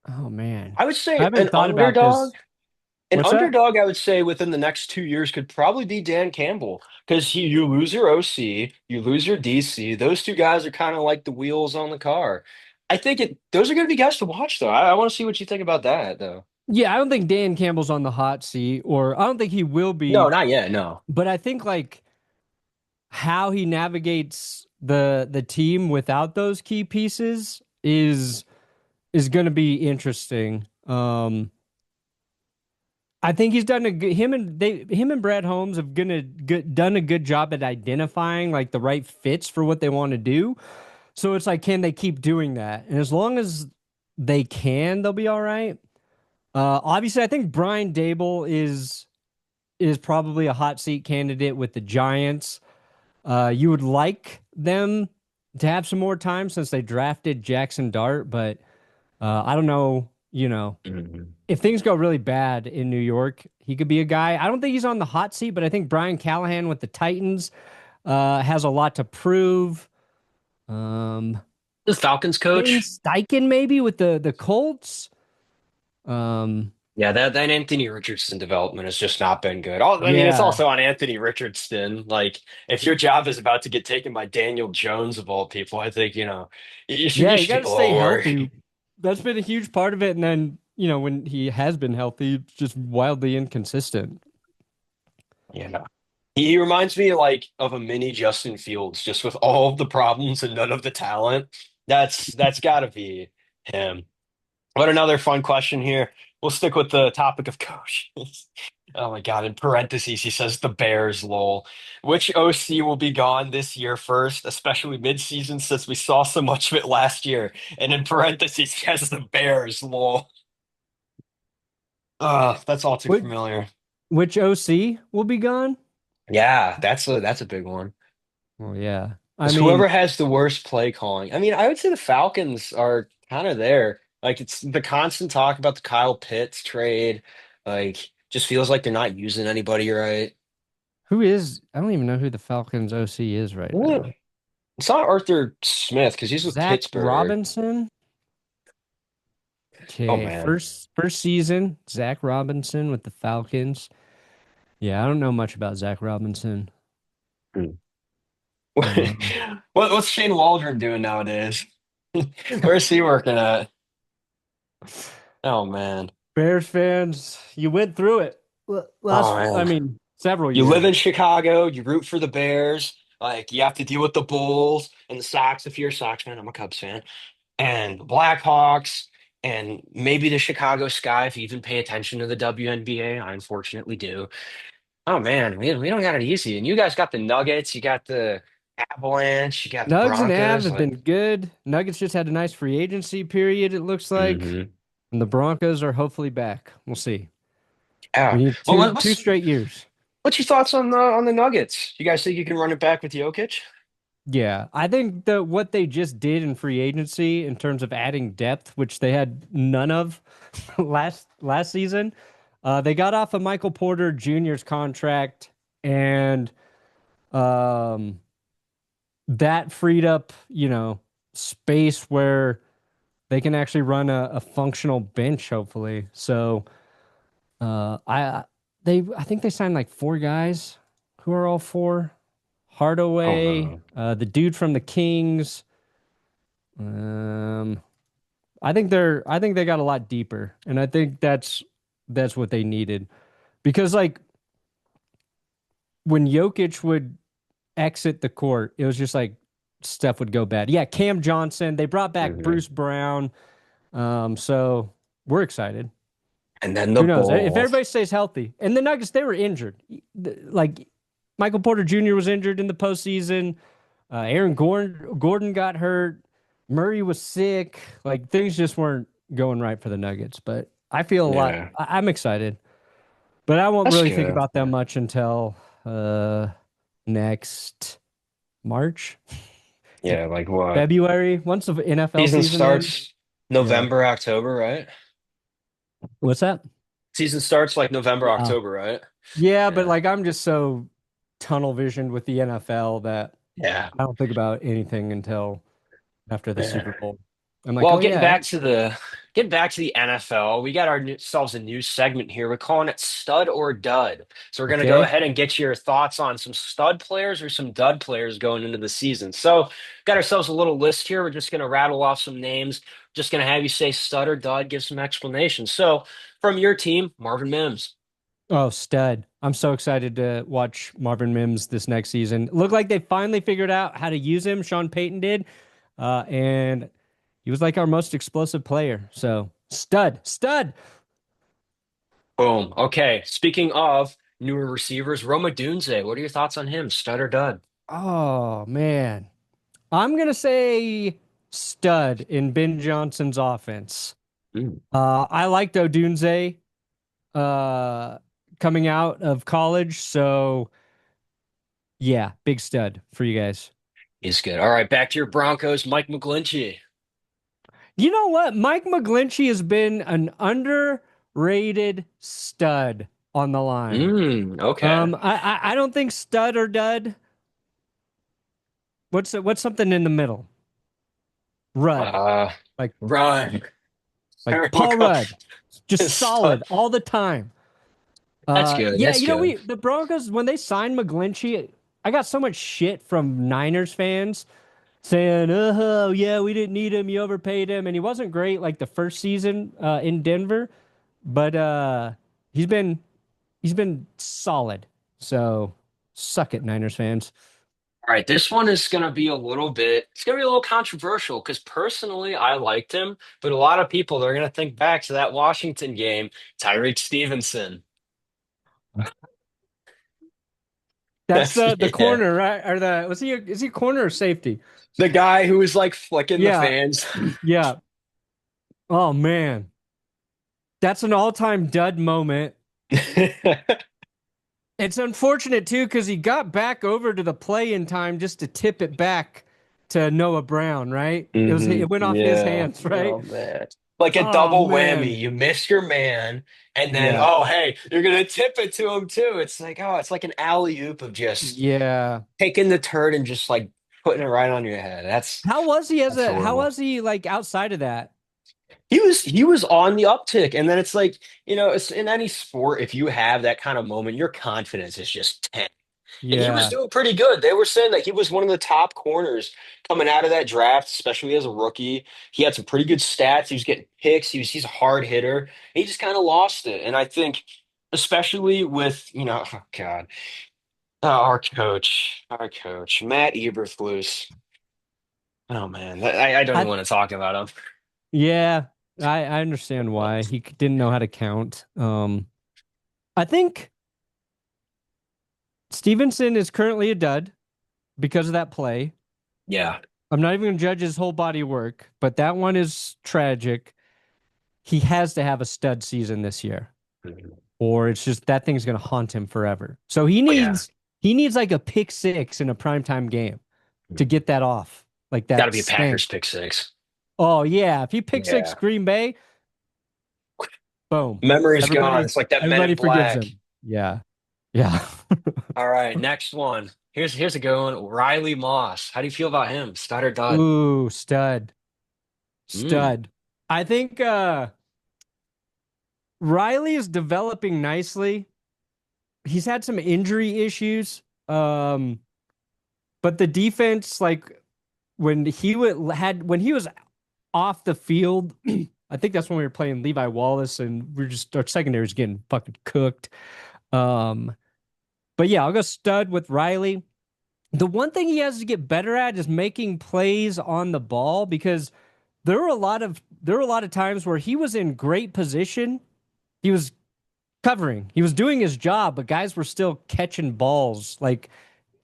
oh man, I would I say haven't an thought about underdog. this. An What's that? underdog, I would say, within the next 2 years could probably be Dan Campbell because you lose your OC, you lose your DC. Those two guys are kind of like the wheels on the car. I think those are going to be guys to watch, though. I want to see what you think about that, though. Yeah, I don't think Dan Campbell's on the hot seat, or I don't think he will No, be. not yet. No. But I think like how he navigates the team without those key pieces is going to be interesting. I think he's done a good him and Brad Holmes have done a good job at identifying like the right fits for what they want to do. So it's like, can they keep doing that? And as long as they can, they'll be all right. Obviously, I think Brian Dable is probably a hot seat candidate with the Giants. You would like them to have some more time since they drafted Jackson Dart, but I don't know. you know, Mhm. if things go really bad in New York, he could be a guy. I don't think he's on the hot seat, but I think Brian Callahan with the Titans has a lot to prove. Um, The Falcons Shane coach. Steichen maybe with the Colts. Um, Yeah, that Anthony Richardson development has just not been good. I mean, it's yeah, also on Anthony Richardson. Like, if your job is about to get taken by Daniel Jones of all people, I think, you should yeah, you you should got take to a stay little healthy. worry. That's been a huge part of it. And then when he has been healthy, it's just wildly inconsistent. Yeah. He reminds me like of a mini Justin Fields, just with all of the problems and none of the talent. That's got to be him. What another fun question here. We'll stick with the topic of coaches. Oh my God. In parentheses, he says the Bears, lol. Which OC will be gone this year first, especially mid-season, since we saw so much of it last year? And in parentheses, he has the Bears, lol. That's all too Which familiar. which OC will be gone? Yeah, that's a big one. Well, yeah. I It's mean, whoever has the worst play calling. I mean, I would say the Falcons are kind of there. Like it's the constant talk about the Kyle Pitts trade. Like just feels like they're not using anybody right. who is? I don't even know who the Falcons OC is right What? now. It's not Arthur Smith because he's with Zach Pittsburgh. Robinson. Oh Okay, man. first season, Zach Robinson with the Falcons. Yeah, I don't know much about Zach Robinson. Hmm. Um, What's Shane Waldron doing nowadays? Where's he working at? Oh man. Bears fans, you went through it Oh last. I man. mean, several You years. live in Chicago, you root for the Bears, like you have to deal with the Bulls and the Sox if you're a Sox fan. I'm a Cubs fan. And the Blackhawks and maybe the Chicago Sky if you even pay attention to the WNBA. I unfortunately do. Oh man, we don't got it easy. And you guys got the Nuggets, you got the Avalanche, you got the Nugs and Av Broncos. have Like, been good. Nuggets just had a nice free agency period. It looks like, hmm and the Broncos are hopefully back. We'll see. We yeah. need Well, two straight years. what's your thoughts on the Nuggets? You guys think you can run it back with Jokic? Yeah, I think that what they just did in free agency in terms of adding depth, which they had none of last season, they got off of Michael Porter Jr.'s contract, and um, that freed up, space where they can actually run a functional bench, hopefully. So, I think they signed like four guys who are all four. Oh Hardaway, no. the dude from the Kings. Um, I think they got a lot deeper, and I think that's what they needed because like when Jokic would exit the court, it was just like stuff would go bad. Yeah, Cam Johnson. They brought back hmm Bruce Brown. So we're excited. And then the Who knows? If Bulls. everybody stays healthy, and the Nuggets, they were injured. Like Michael Porter Jr. was injured in the postseason. Aaron Gordon got hurt. Murray was sick. Like things just weren't going right for the Nuggets. But I feel a lot. Yeah, I'm excited, but I won't that's really think good. about them much until next March, Yeah, like what? February. Once the NFL Season season ends. starts Yeah. November, October, right? What's that? Season starts like November, Yeah. October, right? Yeah, but Yeah. like I'm just so tunnel visioned with the NFL that Yeah. I don't think about anything until after the Yeah. Super Bowl. I'm like, Well, oh yeah, getting back to the NFL, we got ourselves a new segment here. We're calling it Stud or Dud. So we're going to go okay. ahead and get your thoughts on some stud players or some dud players going into the season. So got ourselves a little list here. We're just going to rattle off some names. Just going to have you say stud or dud, give some explanations. So from your team, Marvin Mims. Oh, stud. I'm so excited to watch Marvin Mims this next season. Looked like they finally figured out how to use him. Sean Payton did. And he was like our most explosive player. So stud, stud. Boom. Okay. Speaking of newer receivers, Roma Dunze. What are your thoughts on him? Stud or dud? Oh man. I'm gonna say stud in Ben Johnson's offense. Mm, I liked Odunze uh coming out of college. So yeah, big stud for you guys. he's good. All right. Back to your Broncos, Mike McGlinchey. You know what? Mike McGlinchey has been an underrated stud on the line. Okay. I don't think stud or dud. What's something in the middle? Rudd, Uh, like Run. like We'll Paul go. Rudd, just solid all the time. That's good. Yeah, That's good. we the Broncos when they signed McGlinchey, I got so much shit from Niners fans saying, "Oh, yeah, we didn't need him. You overpaid him," and he wasn't great like the first season in Denver, but he's been he's been solid. So suck it, Niners fans. All right, this one is going to be it's going to be a little controversial because personally, I liked him, but a lot of people, they're going to think back to that Washington game, Tyreek Stevenson. That's That's, the yeah. corner, right? Or the was he is he corner or safety? The guy who was like flicking the Yeah, fans. yeah. Oh man, that's an all-time dud moment. It's unfortunate too because he got back over to the play in time just to tip it back to Noah Brown, right? It went off his Yeah. hands, right? Oh man. Like a Oh double whammy. man. You miss your man, and then Yeah. oh hey, you're gonna tip it to him too. It's like, oh, it's like an alley-oop of just Yeah. taking the turd and just like putting it right on your head. That's How horrible. was he like outside of that? He was on the uptick, and then it's like, it's in any sport, if you have that kind of moment, your confidence is just 10. And he was Yeah. doing pretty good. They were saying that he was one of the top corners coming out of that draft, especially as a rookie. He had some pretty good stats. He was getting picks. He's a hard hitter. He just kind of lost it. And I think, especially with, oh God, our coach, Matt Eberflus. Oh man, I don't even I want to talk about him. yeah, I understand why. Didn't know how to count. I think Stevenson is currently a dud because of that play. Yeah. I'm not even gonna judge his whole body of work, but that one is tragic. He has to have a stud season this year, or it's just that thing's gonna haunt him forever. So Oh yeah. he needs like a pick six in a primetime game to get that off, like Got to that be a stank. Packers pick six. Oh yeah, if he pick six Yeah. Green Bay, boom. Memory's gone. It's like that Men in Everybody forgives Black. him. Yeah. Yeah. All right, next one. Here's a good one. Riley Moss. How do you feel about him? Stud or dud? Ooh, stud. Mm, Stud. I think Riley is developing nicely. He's had some injury issues. But the defense, like when he was off the field, I think that's when we were playing Levi Wallace and our secondary was getting fucking cooked. Um, but yeah, I'll go stud with Riley. The one thing he has to get better at is making plays on the ball because there were a lot of times where he was in great position. He was covering. He was doing his job, but guys were still catching balls like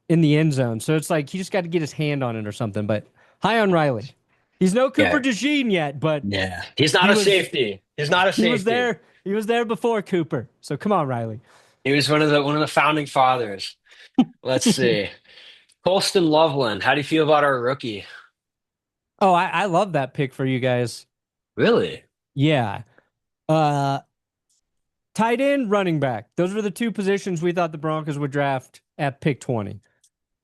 in the end zone. So it's like he just got to get his hand on it or something. But high on Riley. He's no Cooper yeah. DeJean yet, but Yeah. He's not he a was safety. He's not a he was safety. there. He was there before Cooper. So come on, Riley. He was one of the founding fathers. Let's see. Colston Loveland. How do you feel about our rookie? Oh, I love that pick for you guys. Really? Yeah. Uh Tight end, running back. Those were the two positions we thought the Broncos would draft at pick 20.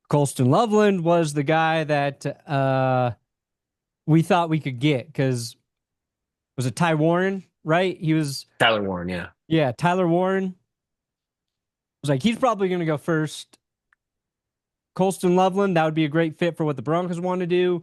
Colston Loveland was the guy that we thought we could get because was it Ty Warren, right? He was, Tyler Warren, yeah. yeah, Tyler Warren was like, he's probably going to go first. Colston Loveland, that would be a great fit for what the Broncos want to do.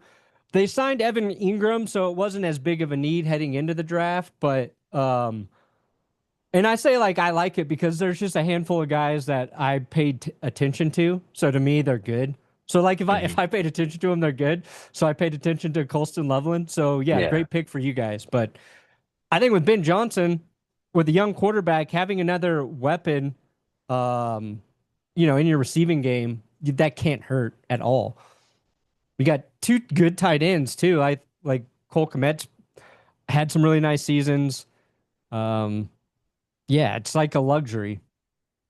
They signed Evan Ingram, so it wasn't as big of a need heading into the draft, but and I say like I like it because there's just a handful of guys that I paid attention to. So to me, they're good. So like Hmm. if I paid attention to them, they're good. So I paid attention to Colston Loveland. So yeah, Yeah. great pick for you guys. But I think with Ben Johnson, with a young quarterback, having another weapon, um, in your receiving game, that can't hurt at all. We got two good tight ends too. I like Cole Kmet's had some really nice seasons. Um, yeah, it's like a luxury.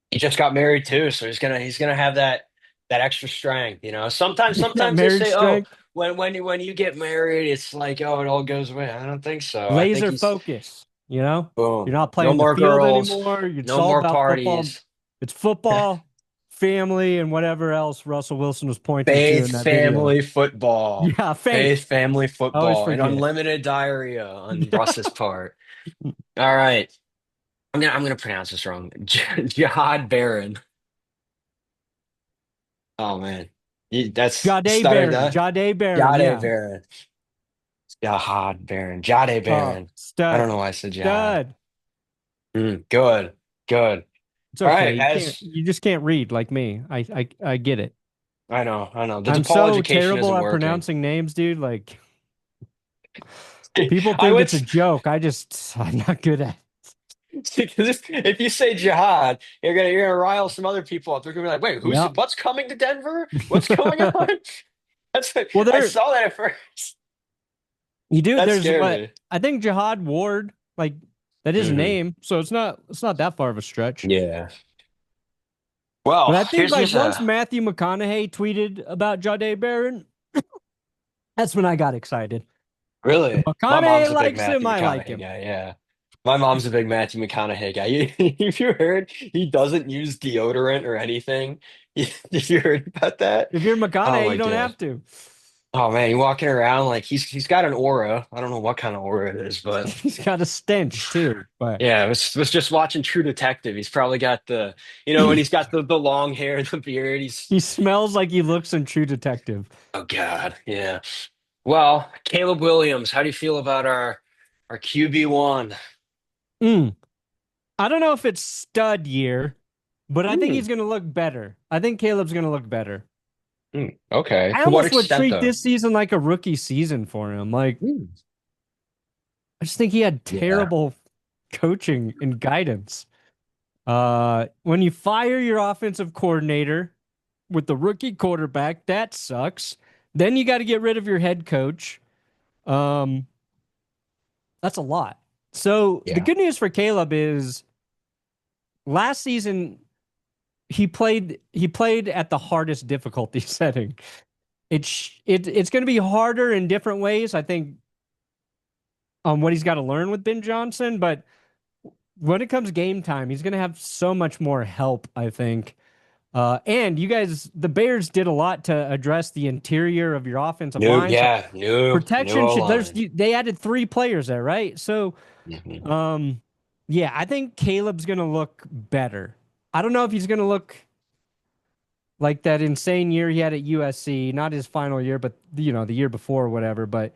He just got married too, so he's gonna have that that extra strength. Sometimes That they marriage say, oh, strength, when you get married, it's like, oh, it all goes away. I don't think so. I think laser he's focus. You're boom. not No playing the more field girls, anymore. It's no all more about football. parties. It's football, family, and whatever else Russell Wilson was pointing to in that video. Yeah, Faith, faith. family I always football, and forget. unlimited diarrhea on Russ's part. All right. I'm gonna pronounce this wrong. Jihad Baron. Oh man. That's Jade stuttered Barron. that. Jade Barron. Jihad Yeah. Baron. Jihad Baron. Jihad Oh, Baron. I don't stud. know why I said jihad. Stud. Good. Good. It's All okay. right, as You just can't read like me. I get it. I know. The I'm DePaul so education terrible isn't at working. pronouncing names, dude. Like people I think would it's a joke. I'm not good at because if you say jihad, you're gonna rile some other people up. They're gonna be like, wait, it. Yep. what's coming to Denver? What's going on? Well, I there saw that at first. you do. That There's scared what me. I think Jihad Ward, like that is a Hmm. name, so it's not that far of a stretch. Yeah. But Well, I think like here's once a Matthew McConaughey tweeted about Jade Barron, that's when I got excited. really. My McConaughey mom's a big likes him, Matthew I like McConaughey him. guy. Yeah. My mom's a big Matthew McConaughey guy. If you heard he doesn't use deodorant or anything. Did you heard about that? If you're Oh McConaughey, you my don't God. have to. Oh man, he walking around like he's got an aura. I don't know what kind of aura it is, but He's got a stench too, but yeah, was just watching True Detective. He's probably got when he's got the long hair and the beard. He's he smells like he looks in True Detective. oh God, yeah. Well, Caleb Williams, how do you feel about our QB1? Mm. I don't know if it's stud year, but I think Hmm. he's going to look better. I think Caleb's going to look better. Okay. I To what almost would extent treat though? this season like a rookie season for him. Like, Hmm. I just think he had Yeah. terrible coaching and guidance. When you fire your offensive coordinator with the rookie quarterback, that sucks. Then you got to get rid of your head coach. Um, that's a lot. So the Yeah. good news for Caleb is last season he played at the hardest difficulty setting. It's going to be harder in different ways. I think on what he's got to learn with Ben Johnson, but when it comes game time, he's going to have so much more help. I think. And you guys, the Bears did a lot to address the interior of your offensive New, line. So yeah, new protection O should there's line. they added three players there, right? So Mhm. um yeah, I think Caleb's gonna look better. I don't know if he's gonna look like that insane year he had at USC, not his final year, but the year before or whatever. But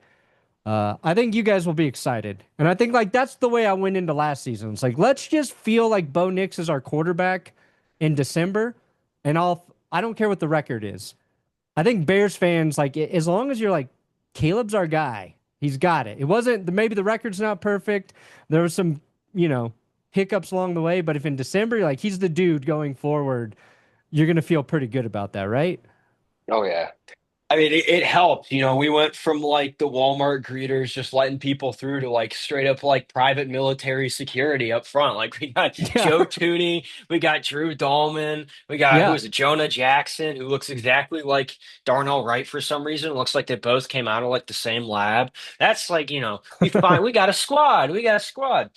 I think you guys will be excited. And I think like that's the way I went into last season. It's like let's just feel like Bo Nix is our quarterback in December, and I don't care what the record is. I think Bears fans like as long as you're like Caleb's our guy. He's got it. It wasn't maybe the record's not perfect. There was some, you know, hiccups along the way, but if in December you're like he's the dude going forward, you're going to feel pretty good about that, right? Oh yeah. I mean, it helped. We went from like the Walmart greeters just letting people through to like straight up like private military security up front. Like we got Yeah. Joe Tooney, we got Drew Dahlman, we got who Yeah. is it, Jonah Jackson, who looks exactly like Darnell Wright for some reason. It looks like they both came out of like the same lab. That's like, we got a squad. We got a squad.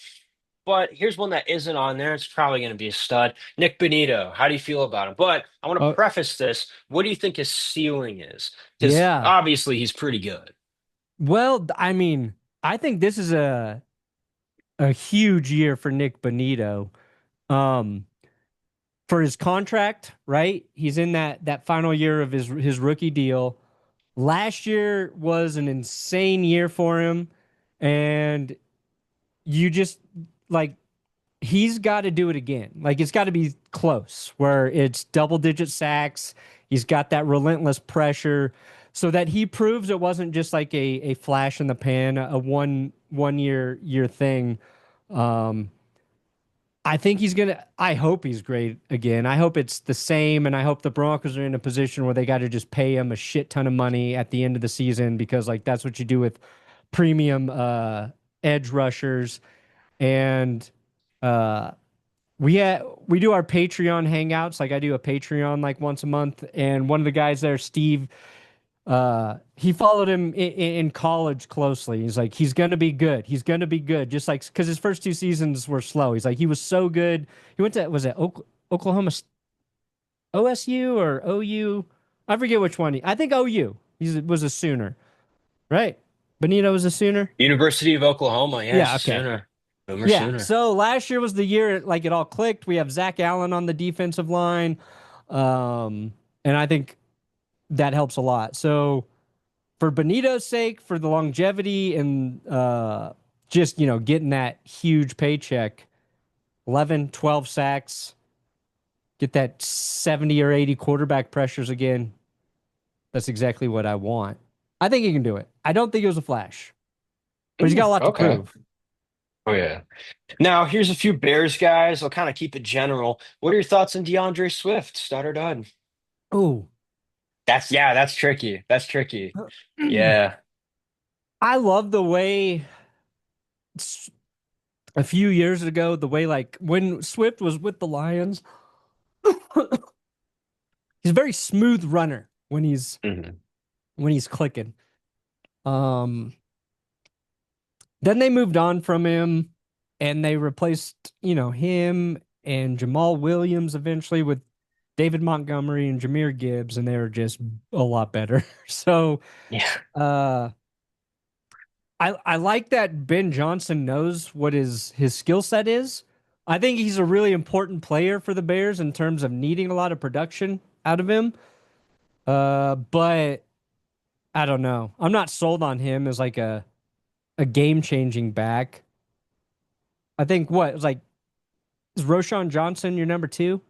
But here's one that isn't on there. It's probably going to be a stud. Nick Benito. How do you feel about him? But I want to Oh, preface this. What do you think his ceiling is? Because yeah. obviously he's pretty good. Well, I mean, I think this is a huge year for Nick Bonito. Um, for his contract, right? He's in that final year of his rookie deal. Last year was an insane year for him, and you just like he's got to do it again. Like it's got to be close, where it's double digit sacks. He's got that relentless pressure, so that he proves it wasn't just like a flash in the pan, a one year thing. Um, I think he's gonna. I hope he's great again. I hope it's the same, and I hope the Broncos are in a position where they got to just pay him a shit ton of money at the end of the season because, like, that's what you do with premium edge rushers. And uh, we do our Patreon hangouts. Like I do a Patreon like once a month, and one of the guys there, Steve, he followed him in college closely. He's like, he's gonna be good. He's gonna be good. Just like because his first two seasons were slow. He's like, he was so good. He went to was it Oklahoma OSU or OU? I forget which one. I think OU. He was a Sooner, right? Benito was a Sooner. University of Oklahoma. Yes, Yeah. Okay. Sooner. Boomer Yeah. Sooner. So last year was the year like it all clicked. We have Zach Allen on the defensive line, and I think that helps a lot. So for Benito's sake, for the longevity and just getting that huge paycheck, 11, 12 sacks, get that 70 or 80 quarterback pressures again. That's exactly what I want. I think he can do it. I don't think it was a flash, but he's got a lot to Okay. prove. Oh yeah. Now here's a few Bears guys. I'll kind of keep it general. What are your thoughts on DeAndre Swift? Stud or dud? Oh, That's tricky. That's tricky. Yeah. I love the way a few years ago, the way like when Swift was with the Lions, he's a very smooth runner Mhm. when he's clicking. Um, then they moved on from him and they replaced, him and Jamal Williams eventually with David Montgomery and Jameer Gibbs, and they were just a lot better. So Yeah. uh I like that Ben Johnson knows what his skill set is. I think he's a really important player for the Bears in terms of needing a lot of production out of him. But I don't know. I'm not sold on him as like a game changing back. I think what it's like is Roshan Johnson your number two?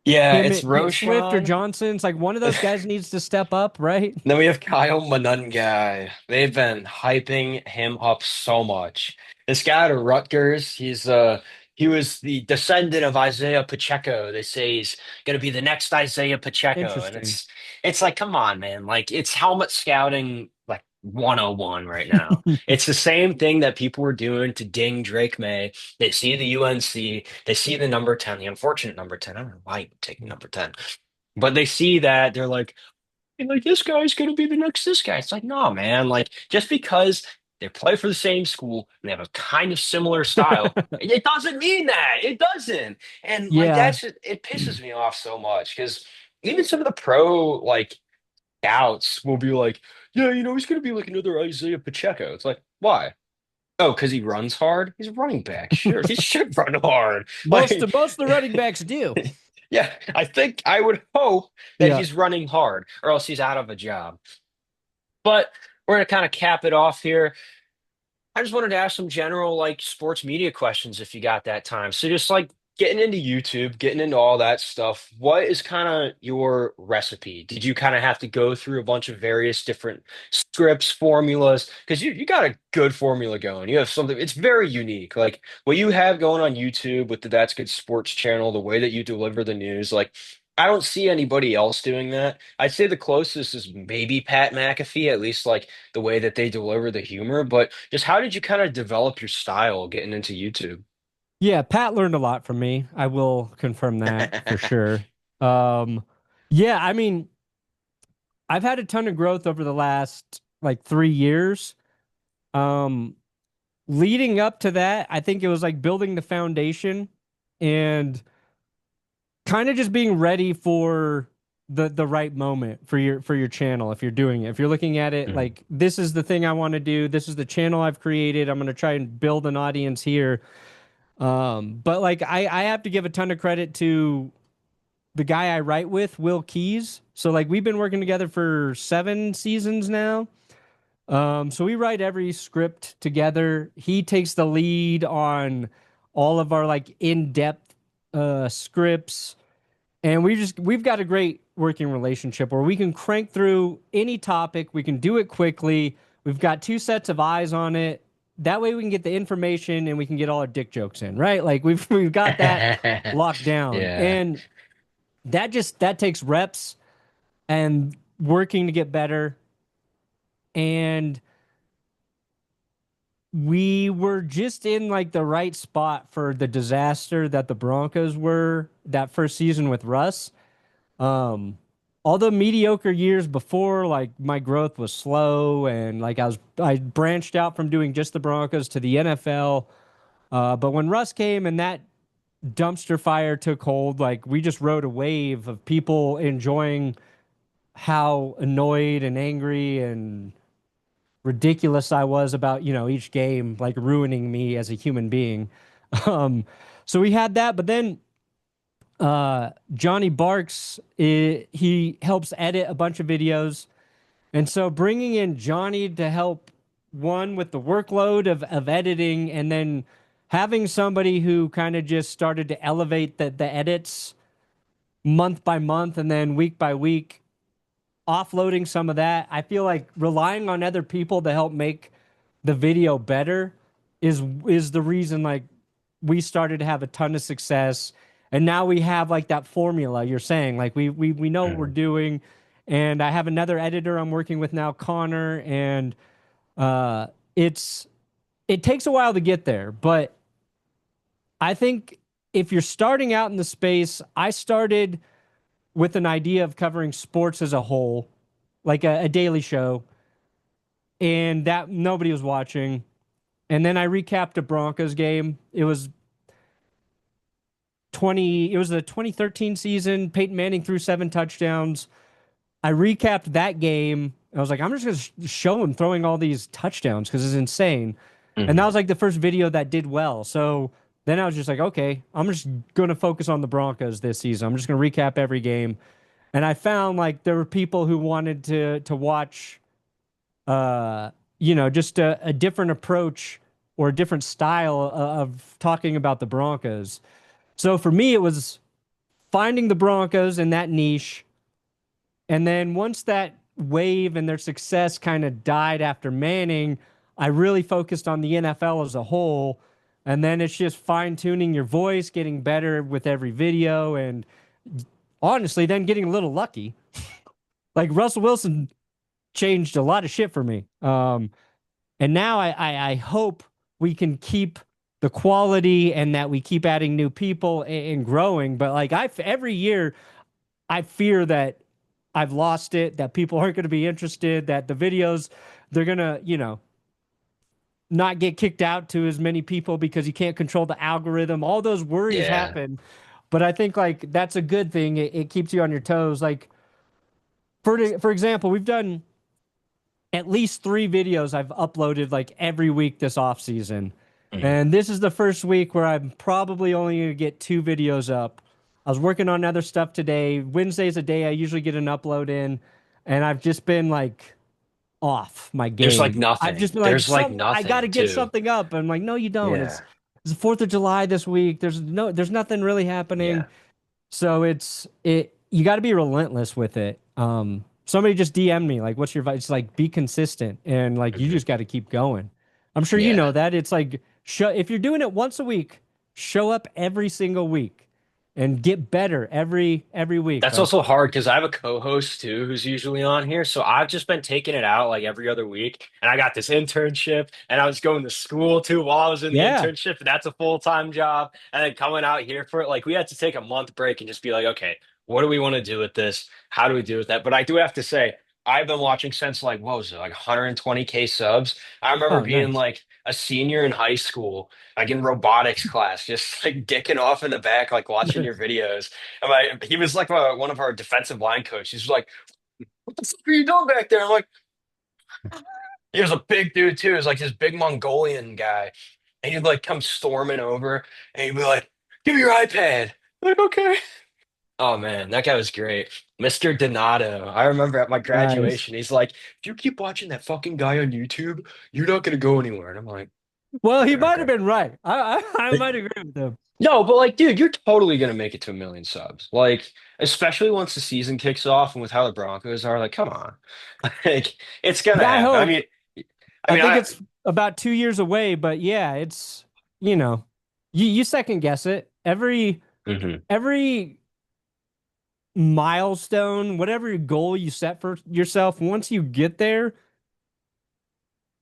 Yeah, it's Swift or Roshan. Johnson. It's like one of those guys needs to step up, right? Then we have Kyle Monungai. They've been hyping him up so much. This guy at Rutgers, he was the descendant of Isaiah Pacheco. They say he's gonna be the next Isaiah Pacheco. And Interesting. it's like, come on, man. Like it's helmet scouting like 101 right now. It's the same thing that people were doing to ding Drake May. They see the UNC, they see the number 10, the unfortunate number 10. I don't know why you would take number 10. But they see that they're like this guy's gonna be the next this guy. It's like, no, man. Like just because they play for the same school and they have a kind of similar style, it doesn't mean that. It doesn't. And like Yeah. it pisses me off so much because even some of the pro like scouts will be like, yeah, he's gonna be like another Isaiah Pacheco. It's like, why? Oh, because he runs hard? He's a running back. Sure, he should run hard. Most Like of most of the running backs do. yeah, I would hope that Yeah. he's running hard, or else he's out of a job. But we're gonna kind of cap it off here. I just wanted to ask some general like sports media questions if you got that time. So just like getting into YouTube, getting into all that stuff, what is kind of your recipe? Did you kind of have to go through a bunch of various different scripts, formulas? Because you got a good formula going. You have something, it's very unique. Like what you have going on YouTube with the That's Good Sports channel, the way that you deliver the news, like I don't see anybody else doing that. I'd say the closest is maybe Pat McAfee, at least like the way that they deliver the humor. But just how did you kind of develop your style getting into YouTube? Yeah, Pat learned a lot from me. I will confirm that for sure. Um, yeah, I mean, I've had a ton of growth over the last like 3 years. Um, Leading up to that, I think it was like building the foundation and kind of just being ready for the right moment for your channel if you're doing it. If you're looking at it Mhm. like this is the thing I want to do, this is the channel I've created, I'm going to try and build an audience here. But like I have to give a ton of credit to the guy I write with, Will Keys. So like we've been working together for 7 seasons now. So we write every script together. He takes the lead on all of our like in-depth scripts. And we've got a great working relationship where we can crank through any topic, we can do it quickly. We've got two sets of eyes on it. That way we can get the information and we can get all our dick jokes in, right? Like we've got that locked down. Yeah. And that takes reps and working to get better. And we were just in like the right spot for the disaster that the Broncos were that first season with Russ. Um, all the mediocre years before, like my growth was slow and like I branched out from doing just the Broncos to the NFL. But when Russ came and that dumpster fire took hold, like we just rode a wave of people enjoying how annoyed and angry and ridiculous I was about, each game, like ruining me as a human being. Um, so we had that, but then Johnny Barks, he helps edit a bunch of videos. And so bringing in Johnny to help one with the workload of editing and then having somebody who kind of just started to elevate the edits month by month and then week by week, offloading some of that. I feel like relying on other people to help make the video better is the reason like we started to have a ton of success. And now we have like that formula you're saying, like we know what we're Mhm. doing. And I have another editor I'm working with now, Connor, and uh it's it takes a while to get there, but I think if you're starting out in the space, I started with an idea of covering sports as a whole, like a daily show, and that nobody was watching. And then I recapped a Broncos game. It was the 2013 season. Peyton Manning threw 7 touchdowns. I recapped that game. I was like, I'm just going to show him throwing all these touchdowns because it's insane. And that Mhm. was like the first video that did well. So then I was just like, okay, I'm just going to focus on the Broncos this season. I'm just going to recap every game. And I found like there were people who wanted to watch, uh, just a different approach or a different style of talking about the Broncos. So for me, it was finding the Broncos in that niche. And then once that wave and their success kind of died after Manning, I really focused on the NFL as a whole. And then it's just fine tuning your voice, getting better with every video, and honestly, then getting a little lucky. Like Russell Wilson changed a lot of shit for me. And now I hope we can keep the quality and that we keep adding new people and growing. But like every year, I fear that I've lost it, that people aren't going to be interested, that the videos, they're going to, not get kicked out to as many people because you can't control the algorithm. All those worries Yeah. happen. But I think like that's a good thing. It keeps you on your toes. Like for example, we've done at least 3 videos I've uploaded like every week this off season. Mhm. And this is the first week where I'm probably only going to get 2 videos up. I was working on other stuff today. Wednesday's a day I usually get an upload in, and I've just been like off my There's like game. I've nothing. just been like, There's like I got to nothing get too. something up. I'm like, no, you don't. Yeah. It's the 4th of July this week. There's nothing really happening. Yeah. So you got to be relentless with it. Somebody just DM'd me like, "What's your advice?" It's like be consistent and like you Mhm. just got to keep going. I'm sure you know Yeah. that. It's like if you're doing it once a week, show up every single week and get better every week. That's Like, also hard because I have a co-host too who's usually on here. So I've just been taking it out like every other week. And I got this internship and I was going to school too while I was in the yeah, internship. And that's a full-time job. And then coming out here for it, like we had to take a month break and just be like, okay, what do we want to do with this? How do we do with that? But I do have to say, I've been watching since like, what was it, like 120K subs. I remember oh, being nice. like a senior in high school, like in robotics class, just like dicking off in the back, like watching your videos. He was like one of our defensive line coaches. He's like, "What the fuck are you doing back there?" I'm like, he was a big dude too. He was like this big Mongolian guy, and he'd like come storming over, and he'd be like, "Give me your iPad." I'm like, okay. Oh man, that guy was great, Mr. Donato. I remember at my Nice. graduation, he's like, "If you keep watching that fucking guy on YouTube, you're not gonna go anywhere." And I'm like, Well, he okay, might have okay. been right. I might agree with him. No, but like, dude, you're totally gonna make it to 1 million subs. Like, especially once the season kicks off and with how the Broncos are, like, come on. Like, it's gonna Yeah, I happen. hope. I I mean, think it's about 2 years away, but yeah, you know, you second guess it. Mhm. Every milestone, whatever goal you set for yourself, once you get there,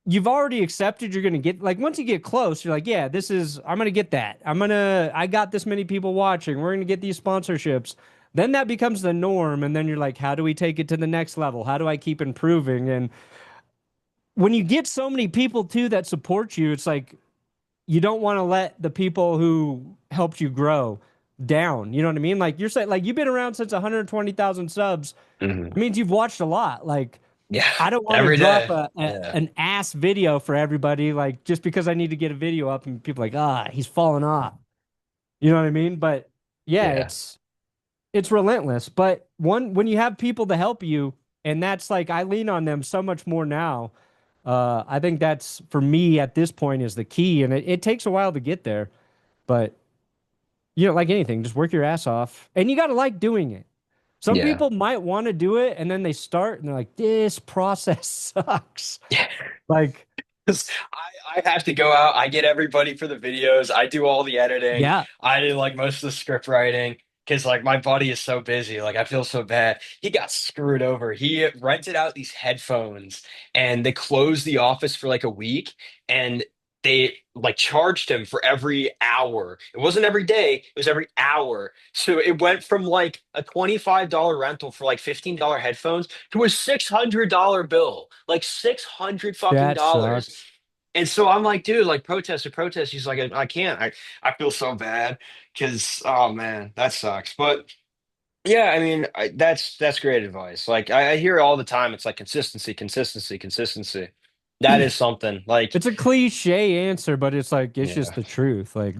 you've already accepted you're going to get, like, once you get close, you're like, yeah, I'm going to get that. I got this many people watching. We're going to get these sponsorships. Then that becomes the norm. And then you're like, how do we take it to the next level? How do I keep improving? And when you get so many people too that support you, it's like, you don't want to let the people who helped you grow down. You know what I mean? Like you're saying, like you've been around since 120,000 subs. Hmm. It means you've watched a lot. Like, Yeah, I don't want to every drop day. Yeah, an ass video for everybody, like just because I need to get a video up and people are like, he's falling off. You know what I mean? But yeah, yeah, it's relentless. But when you have people to help you, and that's like I lean on them so much more now. I think that's for me at this point is the key, and it takes a while to get there. But like anything, just work your ass off, and you got to like doing it. Some yeah. people might want to do it, and then they start, and they're like, "This process sucks." Like, 'Cause I have to go out. I get everybody for the videos. I do all the editing. yeah, I do like most of the script writing because like my buddy is so busy. Like I feel so bad. He got screwed over. He rented out these headphones and they closed the office for like a week and they like charged him for every hour. It wasn't every day, it was every hour. So it went from like a $25 rental for like $15 headphones to a $600 bill. Like 600 fucking that dollars. sucks. And so I'm like, dude, like protest or protest. He's like, I can't. I feel so bad because, oh man, that sucks. But yeah, I mean, that's great advice. Like I hear it all the time. It's like consistency, consistency, consistency. That is something. Like, It's a cliche answer, but it's like it's just yeah, the truth. Like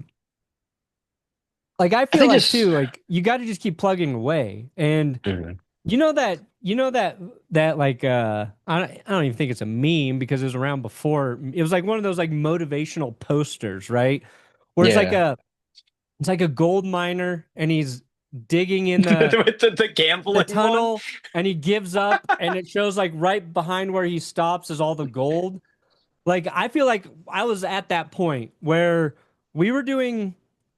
I I feel think like just too, like you got to just keep plugging away. And mhm. that like I don't even think it's a meme because it was around before. It was like one of those like motivational posters, right? Where Yeah, it's like a gold miner and he's digging in with the the gambling one. tunnel and he gives up and it shows like right behind where he stops is all the gold. Like I feel like I was at that point where we were doing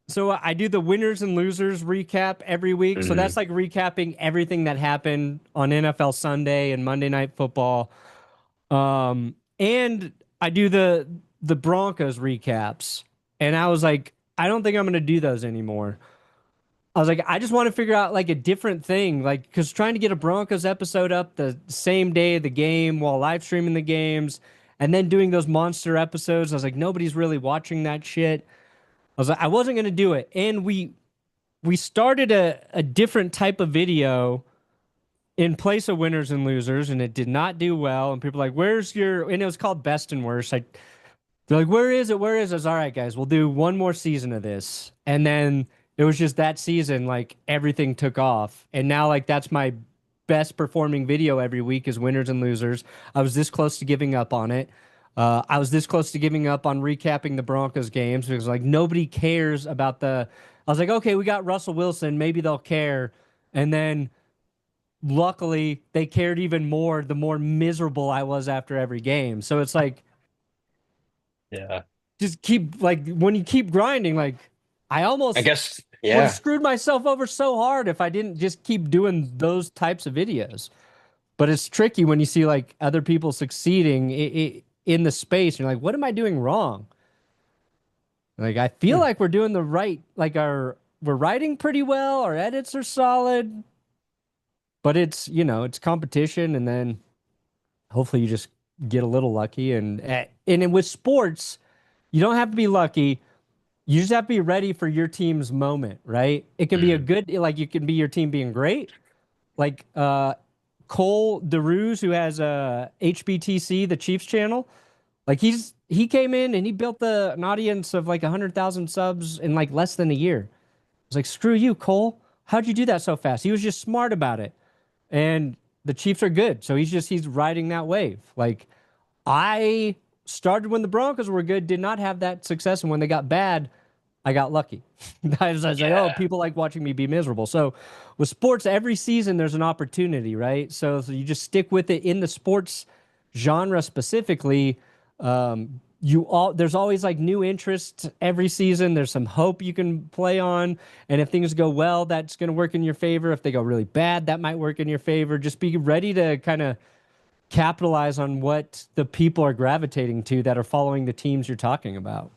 so I do the winners and losers recap every week. So Hmm. that's like recapping everything that happened on NFL Sunday and Monday Night Football. And I do the Broncos recaps. And I was like, I don't think I'm going to do those anymore. I was like, I just want to figure out like a different thing, like because trying to get a Broncos episode up the same day of the game while live streaming the games, and then doing those monster episodes. I was like, nobody's really watching that shit. I was like, I wasn't gonna do it, and we started a different type of video in place of winners and losers, and it did not do well. And people were like, "Where's your?" And it was called Best and Worst. They're like, where is it? Where is it? I was, all right, guys, we'll do one more season of this. And then it was just that season, like everything took off. And now, like, that's my best performing video every week is winners and losers. I was this close to giving up on it. I was this close to giving up on recapping the Broncos games because, like, nobody cares about the. I was like, okay, we got Russell Wilson. Maybe they'll care. And then luckily, they cared even more the more miserable I was after every game. So it's like, Yeah, just keep like when you keep grinding, like I I almost guess. would have Yeah. screwed myself over so hard if I didn't just keep doing those types of videos. But it's tricky when you see like other people succeeding in the space. You're like, what am I doing wrong? Like I feel Hmm. like we're doing the right, like we're writing pretty well, our edits are solid, but it's it's competition, and then hopefully you just get a little lucky. And with sports, you don't have to be lucky. You just have to be ready for your team's moment, right? It can be a Hmm. good, like you can be your team being great, like Cole DeRuse, who has HBTC, the Chiefs channel. Like he came in and he built an audience of like 100,000 subs in like less than a year. It's like screw you, Cole. How'd you do that so fast? He was just smart about it, and the Chiefs are good, so he's riding that wave. Like I started when the Broncos were good, did not have that success, and when they got bad, I got lucky. I was like, oh, Yeah. people like watching me be miserable. So with sports, every season there's an opportunity, right? So you just stick with it in the sports genre specifically. There's always like new interest every season. There's some hope you can play on, and if things go well, that's going to work in your favor. If they go really bad, that might work in your favor. Just be ready to kind of capitalize on what the people are gravitating to that are following the teams you're talking about.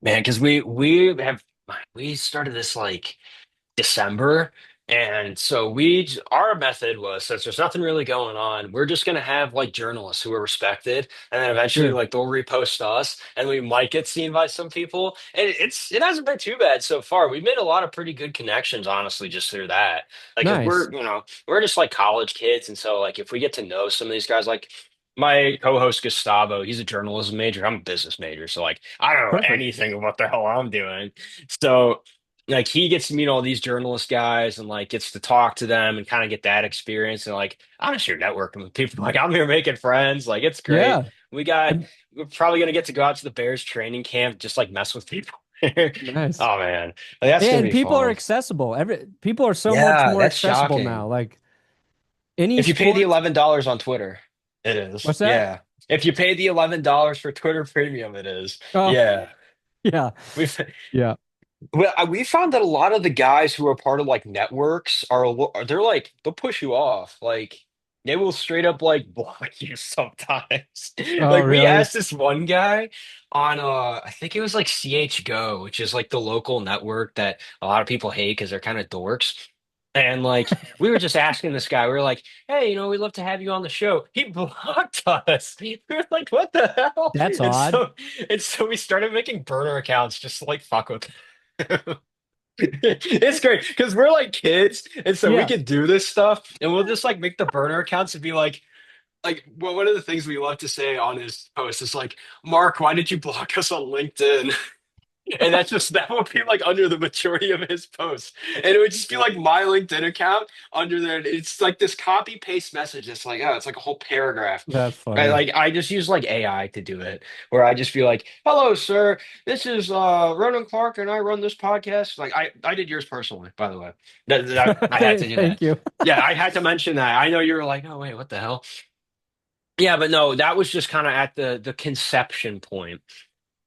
Man, because we started this like December. And so our method was, since there's nothing really going on, we're just gonna have like journalists who are respected, and then eventually Sure. like they'll repost us, and we might get seen by some people. And it hasn't been too bad so far. We've made a lot of pretty good connections, honestly, just through that. Like, 'cause Nice. we're just like college kids, and so like if we get to know some of these guys, like my co-host Gustavo, he's a journalism major. I'm a business major, so like I don't know Perfect. anything of what the hell I'm doing. So like he gets to meet all these journalist guys and like gets to talk to them and kind of get that experience. And like I'm just here networking with people. Like I'm here making friends. Like it's great. Yeah. We got And- we're probably gonna get to go out to the Bears training camp, just like mess with people. Nice. Oh man, like, that's Yeah, gonna and be people are fun. accessible. People are so much Yeah, more that's accessible shocking. now. Like any If you pay the sport. $11 on Twitter, it is. What's that? Yeah. If you pay the $11 for Twitter Premium, it is. Oh, Yeah. yeah. We've Yeah. we found that a lot of the guys who are part of like networks they're like they'll push you off. Like they will straight up like block you sometimes. Oh, Like we really? asked this one guy on I think it was like CHGO, which is like the local network that a lot of people hate because they're kind of dorks. And like we were just asking this guy, we were like, "Hey, we'd love to have you on the show." He blocked us. We were like, "What the hell?" That's And odd. so and so we started making burner accounts just to like fuck with him. It's great because we're like kids, and so we Yeah. can do this stuff, and we'll just like make the burner accounts and be like well, one of the things we love to say on his post is like, Mark, why did you block us on LinkedIn? And that would be like under the majority of his posts. And it would just be like my LinkedIn account under there. And it's like this copy paste message. It's like, oh, it's like a whole paragraph. That's I funny. like I just use like AI to do it, where I just be like, "Hello, sir. This is Ronan Clark, and I run this podcast." Like I did yours personally, by the way. I had to do Thank that. you. Yeah, I had to mention that. I know you were like, "Oh wait, what the hell?" Yeah, but no, that was just kind of at the conception point.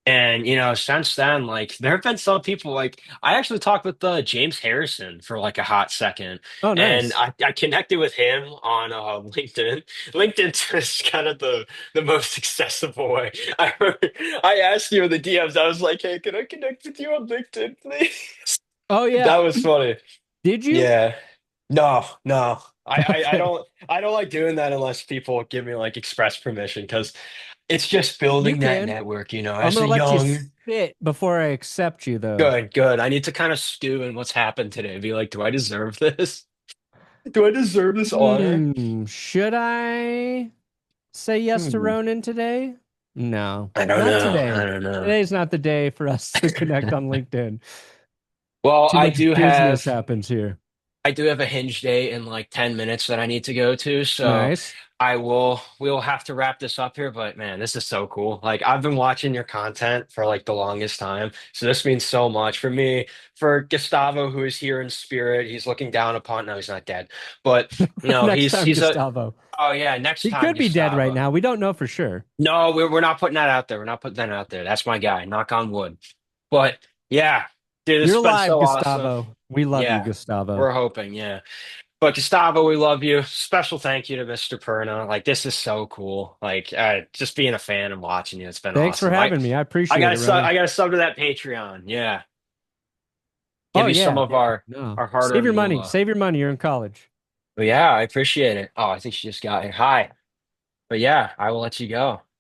And since then, like there have been some people like I actually talked with James Harrison for like a hot second, Oh, and nice. I connected with him on LinkedIn. LinkedIn is kind of the most accessible way. I remember I asked you in the DMs. I was like, "Hey, can I connect with you on LinkedIn, please?" Oh, That yeah. was funny. Did you? Yeah. No, no. I Okay. don't like doing that unless people give me like express permission because it's just You building that can. network, I'm as gonna a let you young. sit before I accept you, though. Good, good. I need to kind of stew in what's happened today. Be like, do I deserve this? Do I deserve this honor? Should I say yes to Hmm. Ronan today? No, I don't not know. I today. don't know. Today's not the day for us to connect on LinkedIn. Well, Too much business happens here. I do have a hinge date in like 10 minutes that I need to go to. So Nice. we'll have to wrap this up here. But man, this is so cool. Like I've been watching your content for like the longest time. So this means so much for me, for Gustavo, who is here in spirit. He's looking down upon, no, he's not dead, but Next time, Gustavo. oh yeah, next He time, could be dead right Gustavo. now. We don't know for sure. No, we're not putting that out there. We're not putting that out there. That's my guy. Knock on wood. But yeah, dude, this You're has been alive, so awesome. Gustavo. We love you, Yeah, Gustavo. we're hoping. Yeah. But Gustavo, we love you. Special thank you to Mr. Perna. Like this is so cool. Like just being a fan and watching you, it's been Thanks for awesome. having me. I appreciate it, Ronan. I got to sub to that Patreon. Yeah, Oh, give you some yeah. of Yeah. No. our hard Save earned your money. moolah. Save your money. You're in college. But yeah, I appreciate it. Oh, I think she just got here. Hi. But yeah, I will let you go.